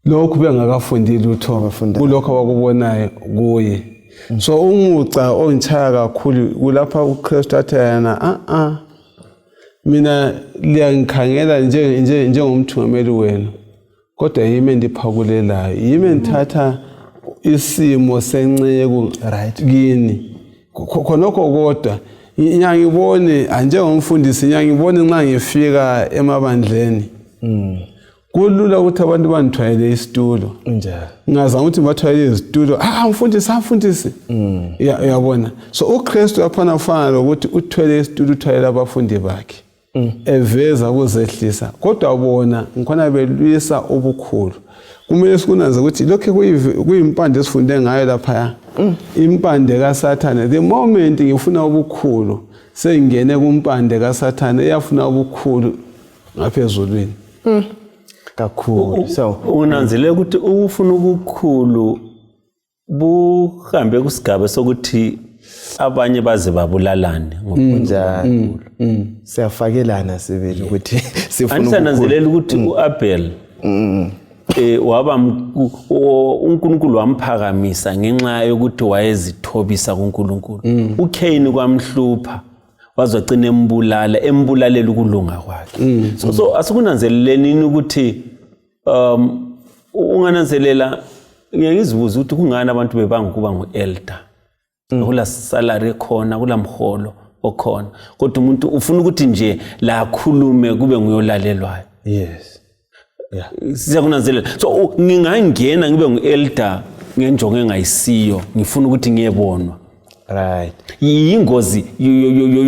lokhu bengakafundile utho kulokho abakubonayo kuye. So umuca ongichaya kakhulu kulapha uKristu athi yana mina liyangikhangela njengomthungameli wenu, kodwa yimi endiphakulelayo, yimi ndithatha isimo senceku kini. Khonokho kodwa ngiyangibone njengomfundisi, ngiyangibone nxa ngifika emabandleni kulula ukuthi abantu banithwayele isitulo Njalo. ngazama ukuthi bathwayele izitulo mfundisi uyabona. So uKristu aphana ufana lokuthi uthwele isitulo uthwayele abafundi bakhe eveza ukuzehlisa, kodwa bona ngikhona belwisa ubukhulu. Kumele sikunanze ukuthi lokho kuyimpande esifunde ngayo lapha, impande kaSathane. The moment ngifuna ubukhulu sengene kumpande kaSathane eyafuna ubukhulu ngaphezulwini kakhulu. So unanzele ukuthi ufuna ubukhulu buhambe kusigaba sokuthi abanye baze babulalane njalo siyafakelana sibili ukuthi sifuna anisananzelela ukuthi uAbel waba uNkulunkulu wamphakamisa ngenxa yokuthi wayezithobisa kuNkulunkulu. uCain kwamhlupha wazogcina embulalela ukulunga kwakhe. So asikunanzeleleni ukuthi ungananzelela, ngiyazibuza ukuthi kungani abantu bebanga kuba nguelder, kula salary khona, kula mholo okhona, kodwa umuntu ufuna ukuthi nje la akhulume kube nguyolalelwayo. Yes. Yeah. Siyakunanzelela. So ngingangena ngibe nguelder ngenjongo engayisiyo, ngifuna ukuthi ngiyebonwa. Right. Yingozi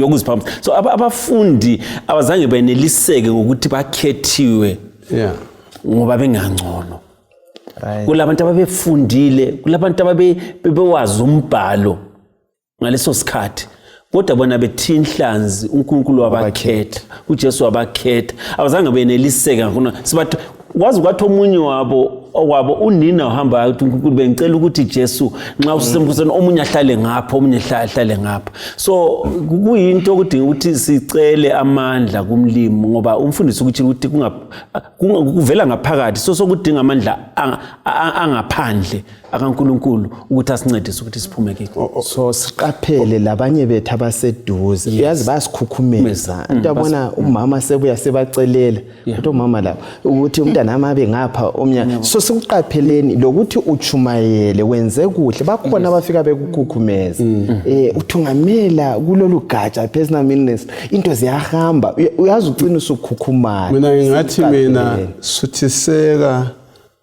yokuziphamisa. So abafundi abazange beneliseke ngokuthi bakhethiwe ngoba bengangcono. Right. Kulabantu ababefundile, kulabantu ababewazi umbhalo ngaleso sikhathi, kodwa bona bethi inhlanzi uNkulunkulu wabakhetha, uJesu wabakhetha, abazange beneliseke ngakho. Sibathi kwazi kwathi omunye wabo unina uhamba uthi uNkulunkulu bengicela ukuthi Jesu nxa usembusweni omunye ahlale ngapha, omunye ahlale ngapha. So kuyinto okudinga ukuthi sicele amandla kumlimi, ngoba umfundisi ukuthi kuvela ngaphakathi, so sokudinga amandla angaphandle akaNkulunkulu ukuthi asincedise ukuthi siphume kiko. So siqaphele labanye bethu abaseduze, uyazi basikhukhumeza. Uyabona umama sebuya sebacelela ukuthi umama la ukuthi umntana amabe ngapha omnya. So sikuqapheleni lokuthi uchumayele wenze kuhle, bakhona abafika bekukhukhumeza. Uthungamela kulolu gatsha personal ministry, into ziyahamba, uyazi ugcina usukhukhumala. Mina ngingathi suthiseka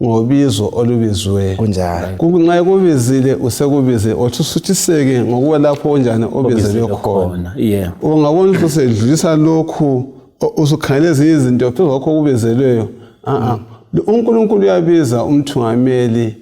ngobizo olubizwe kunjalo. Kunxa kubizile usekubize othi suthiseke ngokuba lapho onjani obizelwe khona. Yeah. Ungabona ukuthi usedlulisa lokhu usukhangeleza izinto phezu kwakho kubizelweyo. uNkulunkulu uyabiza umthungameli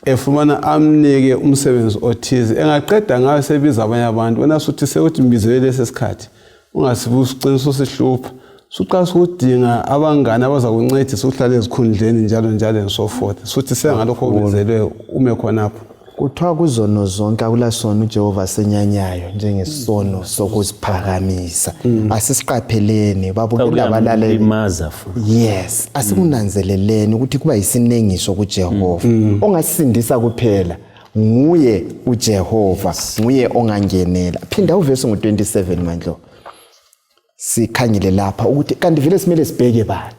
efumana amnike umsebenzi othize, engaqeda ngayo sebiza abanye abantu. Wena suthi sekuthi mbizele lesesikhathi ungasibuza uqinisa usihlupha, suqasa ukudinga abangane abazakuncedisa ukuhlala ezikhundleni njalo and so forth. Suthi sengalokho kubizelwe ume khonapho. kuthiwa kuzono zonke akulasona uJehova senyanyayo njengesono sokuziphakamisa. Asisiqapheleni babukela abalaleli. Imaza futhi. Yes, asikunanzeleleni ukuthi kuba isinengiso kuJehova. Ongasindisa kuphela nguye uJehova, nguye ongangenela. Phinda uvesi ngo27 mandlo. Sikhangele lapha ukuthi kanti vele simele sibheke bani.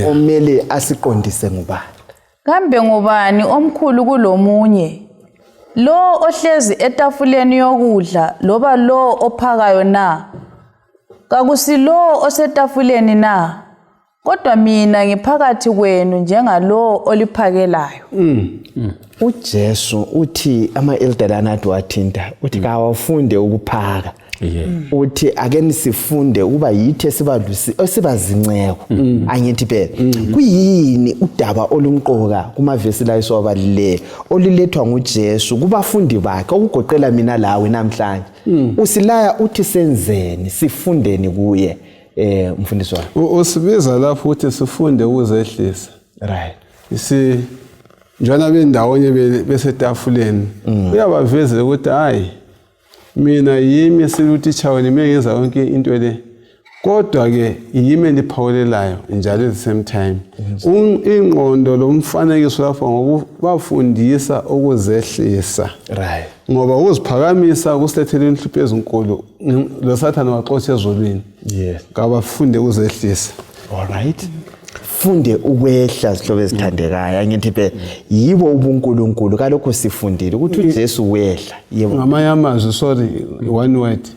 Omele asiqondise ngubani. Kambe ngubani omkhulu kulomunye? Lo ohlezi etafuleni yokudla loba lo ophakayo na? Kakusilo osetafuleni na? Kodwa mina ngiphakathi kwenu njengalo oliphakelayo. uJesu uthi ama-elderana athi wathinta uthi kawafunde ukuphaka. Uthi ake nisifunde ukuba yithi esibazinceko. Angithi phela kuyini udaba olumqoka kumavesi la esiwabalile olilethwa nguJesu kubafundi bakhe okugoqela mina lawe namhlanje. Usilaya uthi senzeni sifundeni kuye mfundisi wami. Usibiza lapho uthi sifunde ukuzehlisa. Right. Njana bendawonye besetafuleni uyabavezela ukuthi hayi mina yimi silutitsha wena mengenza yonke into le kodwa ke yimi liphawulelayo njalo at the same time ingqondo lomfanekiso lapho ngokubafundisa ukuzehlisa. Right. Ngoba uziphakamisa kusilethela inhlupho ezinkulu lo Sathane waxotsha ezulwini. Yes. Kabafunde ukuzehlisa. All right. Funde ukwehla zihlobo ezithandekayo. Angithi phela yibo ubuNkulunkulu kalokho sifundile ukuthi uJesu wehla. Yebo. Ngamanye amazwi sorry one word.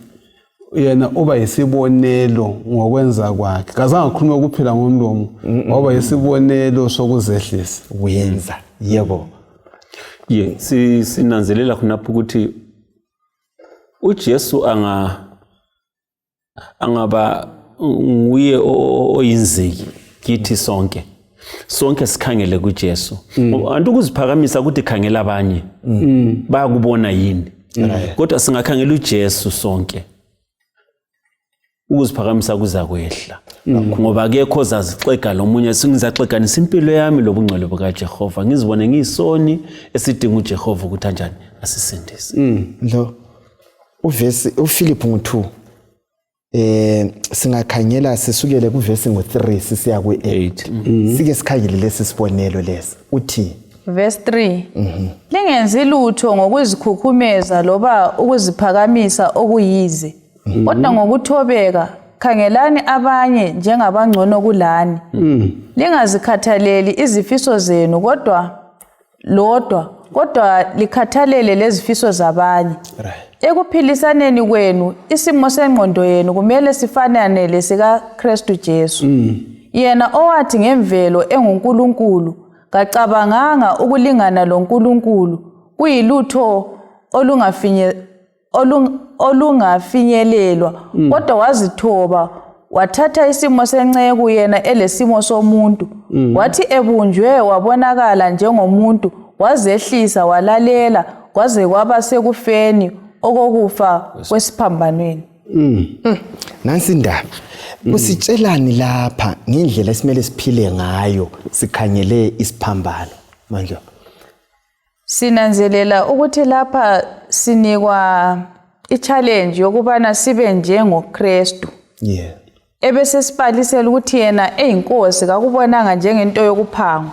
Yena uba yisibonelo ngokwenza kwakhe. Kazange akhulume kuphela ngomlomo. Ngoba yisibonelo sokuzehlisa. Uyenza. Yebo. Sinanzelela khonapho ukuthi uJesu angaba nguye oyinziki kithi sonke sikhangele kuJesu. Antu ukuziphakamisa ukuthi khangela abanye bayakubona yini. Kodwa singakhangela uJesu sonke ukuziphakamisa kuza kwehla ngoba akekho ozazixega lomunye singizaxeganisa impilo yami lobungcwele bukaJehova ngizibone ngiyisoni esidinga uJehova ukuthi kanjani asisindise. Lo uvesi uFiliphu ngo2 singakhangela sisukele kuvesi ngo3 sisiya ku8 sike sikhangele lesi sibonelo lesi uthi verse 3 lingenzi lutho ngokuzikhukhumeza loba ukuziphakamisa okuyize kodwa ngokuthobeka khangelani abanye njengabangcono kulani. Lingazikhathaleli izifiso zenu kodwa likhathalele lezifiso zabanye. Ekuphilisaneni kwenu isimo sengqondo yenu kumele sifanane lesika Kristu Jesu. Yena owathi ngemvelo enguNkulunkulu kacabanganga ukulingana loNkulunkulu kuyilutho olungafinyelelwa kodwa wazithoba wathatha isimo senceku yena elesimo somuntu wathi ebunjwe wabonakala njengomuntu wazehlisa walalela kwaze kwaba sekufeni okokufa kwesiphambanweni. Nansi indaba kusitshelani lapha ngendlela esimele siphile ngayo sikhangele isiphambano manje. Sinanzelela ukuthi lapha sinikwa i-challenge yokubana sibe njengoKristu. Yeah. Ebese sibalisela ukuthi yena eyinkosi kakubonanga njengento yokuphangwa.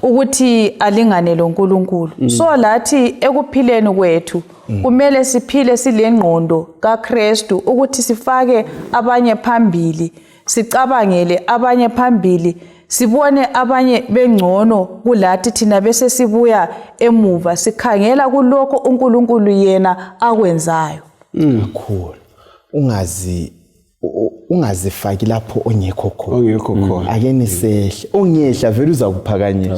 Ukuthi alingane loNkulunkulu. So lathi ekuphileni kwethu kumele siphile silengqondo kaKristu ukuthi sifake abanye phambili, sicabangele abanye phambili, sibone abanye bengcono kulathi thina bese sibuya emuva sikhangela kuloko uNkulunkulu yena akwenzayo. Kakhulu. Ungazifaki lapho ongekho khona. Ake nisehle. Ongehla vele uza kuphakanyiswa.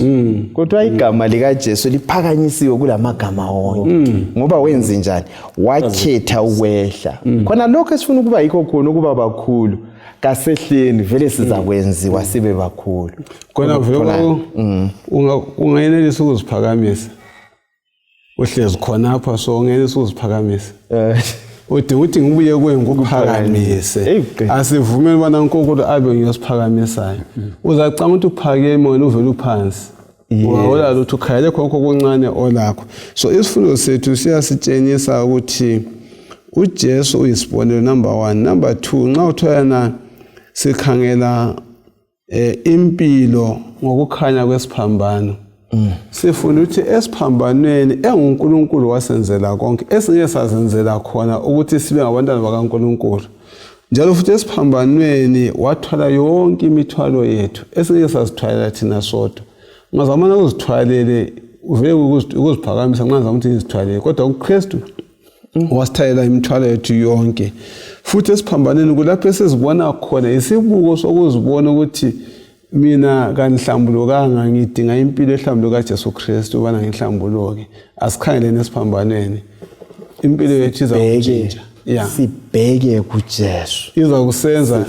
Kodwa igama lika Jesu liphakanyisiwe kulamagama wonke. Ngoba wenze njani? Wakhetha ukwehla. Khona lokho esifuna ukuba yikho khona ukuba bakhulu. Kasehleni vele sizakwenziwa sibe bakhulu. Khona vele ungayenelisa ukuziphakamisa. Uhlezi khona apha so ungenelisa ukuziphakamisa. Uthi ngibuye kuwe ngokuphakamise. Asivumele bana uNkulunkulu abe ngiyosiphakamisayo. Uzacanga ukuthi uphakeme wena uvela uphansi. Awulalo ukuthi ukhayele khonke okuncane olakho. So isifundo sethu siyasitshengisa ukuthi uJesu uyisibonelo number 1. Number 2, nxa uthoyana sikhangela impilo ngokukhanya kwesiphambano. Sifuna ukuthi esiphambanweni enguNkulunkulu wasenzela konke esingeke sazenzela khona ukuthi sibe ngabantwana bakaNkulunkulu. Njalo futhi esiphambanweni wathwala yonke imithwalo yethu esingeke sazithwalela thina sodwa. Ungazamana ukuzithwalele uvele ukuziphakamisa nxa ngizama ukuthi ngizithwalele kodwa uKristu wasithwalela imithwalo yethu yonke. Futhi esiphambanweni kulapho esizibona khona isibuko sokuzibona ukuthi mina kanihlambulukanga ngidinga impilo ehlambuluka kaJesu Kristu ubana ngihlambuluke. Asikhangeleni esiphambanweni. Impilo yethu izakutshintsha. Sibheke kuJesu. Iza kusenza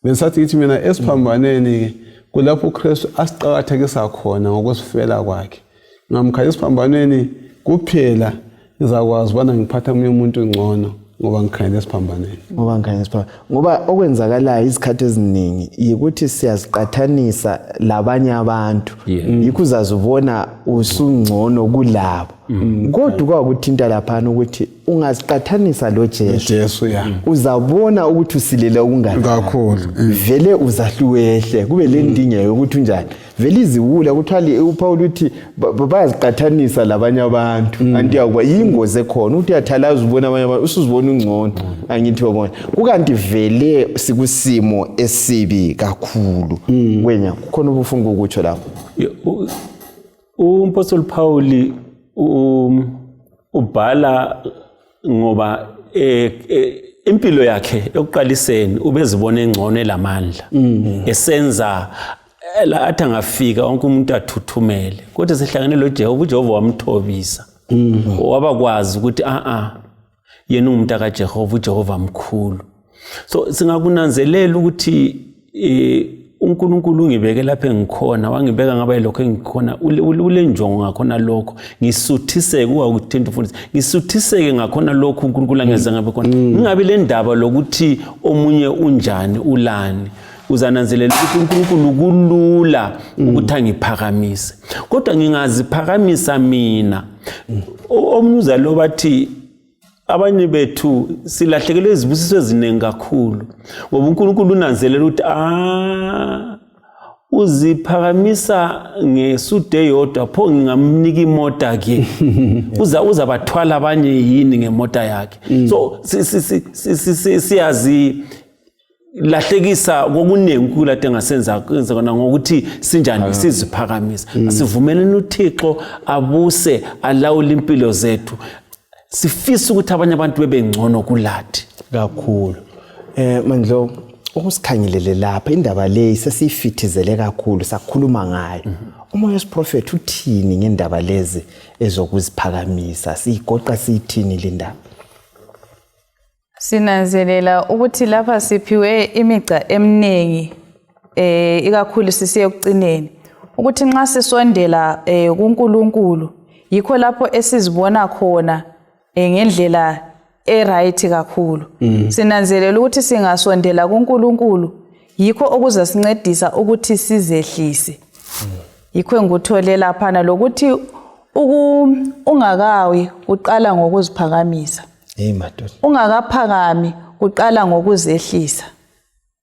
bengisathi ngithi mina esiphambanweni kulapho uKristu asiqakathekisa khona ngokusifela kwakhe. Ngamkhala esiphambanweni kuphela ngizakwazi ubana ngiphatha umunye umuntu ngcono ngoba ngikhangela esiphambanweni. Ngoba okwenzakalayo izikhathi eziningi yikuthi siyaziqathanisa labanye abantu. Yikho uzazibona usungcono kulabo. Kodwa kwakuthinta lapha ukuthi ungaziqathanisa lo Jesu. Uzabona ukuthi usilela okungani kakhulu. Vele uzahluwehle kube le ndinga ukuthi unjani. Vele iziwula kuthwali uPaul uthi bayaziqathanisa labanye abantu. Anti yakwa yingozi ekhona uthi uyathalaza ubona abanye abantu usuzibona ungcono angithi wabona. Kukanti vele sikusimo esibi kakhulu. Wena kukhona ubufunga ukutsho lapho. uMpostoli Paul ubhala ngoba impilo yakhe yokuqaliseni ubezibona engcono elamandla esenza la athi angafika wonke umuntu athuthumele kodwa sehlangene lo Jehova wamthobisa wabakwazi ukuthi yena umuntu kaJehova uJehova mkhulu. So singakunanzelela ukuthi uNkulunkulu ungibeke lapha engikhona wangibeka ngaba lokho engikhona ule njongo ngakhona lokho ngisuthiseke ukuthi mfundisi ngisuthiseke ngakhona lokho uNkulunkulu angeze ngabe khona ngingabi le ndaba lokuthi omunye unjani ulani uzananzelela ukuthi uNkulunkulu kulula ukuthi angiphakamise kodwa ngingaziphakamisa mina omnuza lo bathi abanye bethu silahlekelwe izibusiso eziningi kakhulu ngoba uNkulunkulu unanzelela ukuthi uziphakamisa ngesude yodwa pho ngingamnika imota ke uzabathwala abanye yini ngemota yakhe so siyazi lahlekisa kokuningi uNkulunkulu ade ngasenza kona ngokuthi sinjani siziphakamisa asivumeleni uThixo abuse alawule impilo zethu sifisa ukuthi abanye abantu bebengcono kulathi kakhulu. Mandlo ukusikhangelele lapha indaba le sesifithizele kakhulu sakhuluma ngayo. Umoya wesiprofeti uthini ngendaba lezi ezokuziphakamisa sigoqa sithini le ndaba? Sinanzelela ukuthi lapha siphiwe imigca eminengi ikakhulu sisiye ekucineni ukuthi nxa sisondela kuNkulunkulu yikho lapho esizibona khona ngendlela right kakhulu. Sinanzelela ukuthi singasondela kuNkulunkulu yikho okuzasincedisa ukuthi sizehlise. Yikho ngikuthole lapha lokuthi ungakawi uqala ngokuziphakamisa. Madoda. Ungakaphakami uqala ngokuzehlisa.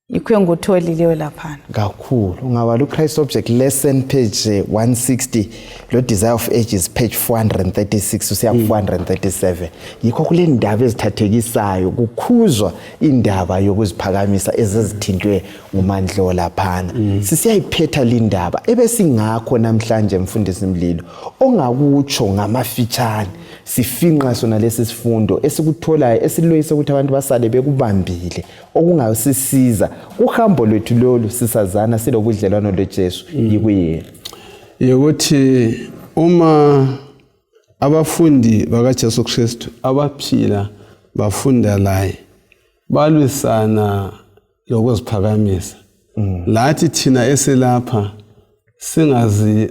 Yikho ngikutholile lapha. Kakhulu. Ungabala uChrist Object Lesson page 160 lo Desire of Ages page 436 usiya ku 437. Yikho kule ndaba ezithathekisayo kukhuzwa indaba yokuziphakamisa ezezithintwe ngumandlo laphana. Sisiyayiphetha le ndaba ebesingakho namhlanje mfundisi Mlilo ongakutsho ngamafitshane sifinqa sona lesi sifundo esikutholayo esiloyise ukuthi abantu basale bekubambile okungasisiza uhambo lwethu lolu sisazana silobudlelwano loJesu yikuyena yokuthi uma abafundi bakaJesu Kristu abaphila bafunda laye balwisana lokuziphakamisa lathi thina eselapha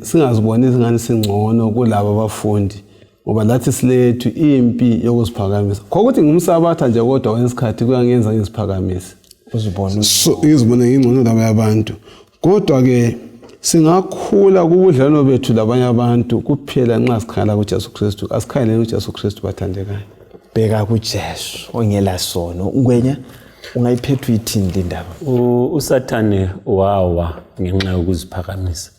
singaziboni izingane singcono kulabo abafundi ngoba lathi silethu impi yokuziphakamisa kokuthi ngumsabatha nje kodwa wesikhathi kuyangenza ngiziphakamisa uzibona ngingcono laba abantu kodwa ke singakhula kubudlelwano bethu labanye abantu kuphela nxa sikhangela kuJesu Kristu, asikhangeleni uJesu Kristu bathandekayo. Bheka kuJesu ongela sono. Ngwenya ungayiphetha uyithini le ndaba? uSathane wawa ngenxa yokuziphakamisa.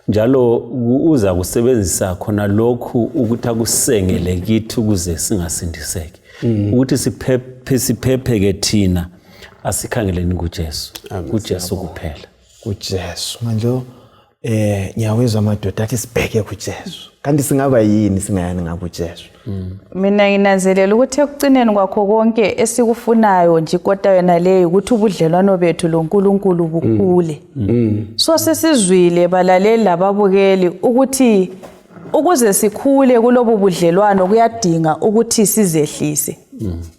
Njalo uza kusebenzisa khona lokhu ukuthi akusengele kithi ukuze singasindiseki. Ukuthi siphepheke thina asikhangeleni kuJesu. kuJesu kuphela. kuJesu. Manje ngiyawezwa amadoda athi sibheke kuJesu. Kanti singaba yini singayani ngakuJesu? Mina nginanzelela ukuthi ekucineni kwakho konke esikufunayo nje kodwa yena leyo ukuthi ubudlelwano bethu loNkulunkulu bukhule. So sesizwile balaleli lababukeli ukuthi ukuze sikhule kulobu budlelwano kuyadinga ukuthi sizehlise.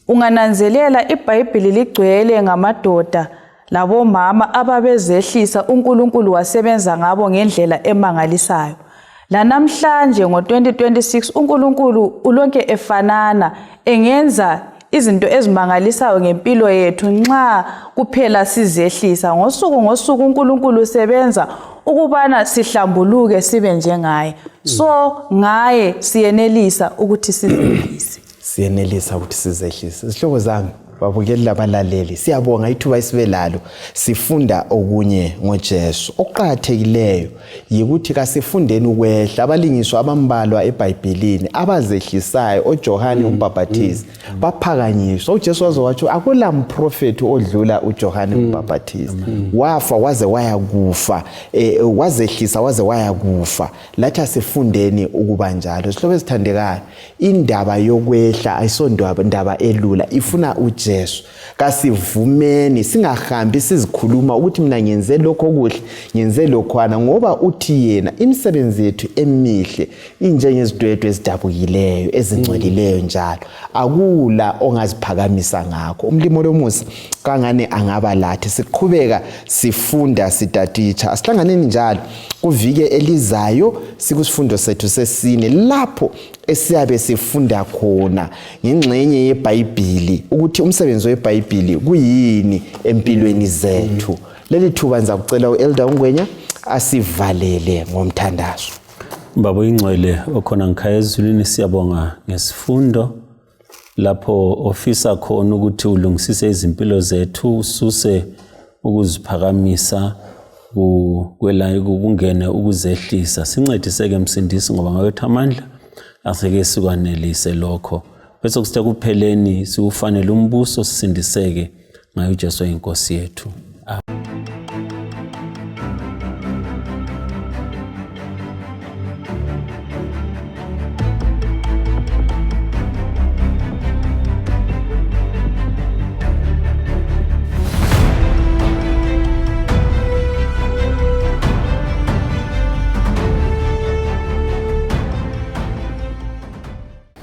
Ungananzelela iBhayibheli ligcwele ngamadoda labomama ababezehlisa uNkulunkulu wasebenza ngabo ngendlela emangalisayo. La namhlanje ngo-2026 uNkulunkulu ulonke efanana engenza izinto ezimangalisayo ngempilo yethu nxa kuphela sizehlisa. Ngosuku uNkulunkulu usebenza ukubana sihlambuluke sibe njengaye. So ngaye siyenelisa ukuthi sizehlise. Siyenelisa ukuthi sizehlise. Isihloko zami babukeli labalaleli siyabonga ithuba isibelalo sifunda okunye ngoJesu. Oqhathekileyo yikuthi kasifundeni ukwehla. Abalingiswa abambalwa eBhayibhelini abazehlisayo oJohane uMbhaphathizi baphakanyiswa. uJesu waze wathi akula mprofeti odlula uJohane uMbhaphathizi. Wafa waze waya kufa, wazehlisa waze waya kufa. Lathi asifundeni ukuba njalo. Sihloko esithandekayo, indaba yokwehla ayisondaba elula, ifuna uJesu. Kasivumeni singahambi sizikhuluma ukuthi mina ngenze lokho okuhle, ngenze lokhwana, ngoba uthi yena imisebenzi yethu emihle injengezidwedwe ezidabukileyo ezingcwelileyo njalo. Akula ongaziphakamisa ngakho. Umlimo lomusa kangane angaba lathi. Siqhubeka sifunda sitatitsha. Asihlanganeni njalo kuvike elizayo sikusifundo sethu sesine lapho esiyabe sifunda khona ngengxenye yeBhayibheli ukuthi umsebenzi weBhayibheli kuyini empilweni zethu. Leli thuba ngiza kucela uElder Ungwenya asivalele ngomthandazo. Baba ingcwele okhona ngikhaya ezulwini, siyabonga ngesifundo lapho ofisa khona ukuthi ulungisise izimpilo zethu, ususe ukuziphakamisa kungene ukuzehlisa. Sincediseke msindisi ngoba ngawethu amandla aseke sikwanelise lokho. Bese kusithe kupheleni siufanele umbuso sisindiseke ngayo uJesu inkosi yethu. Amen.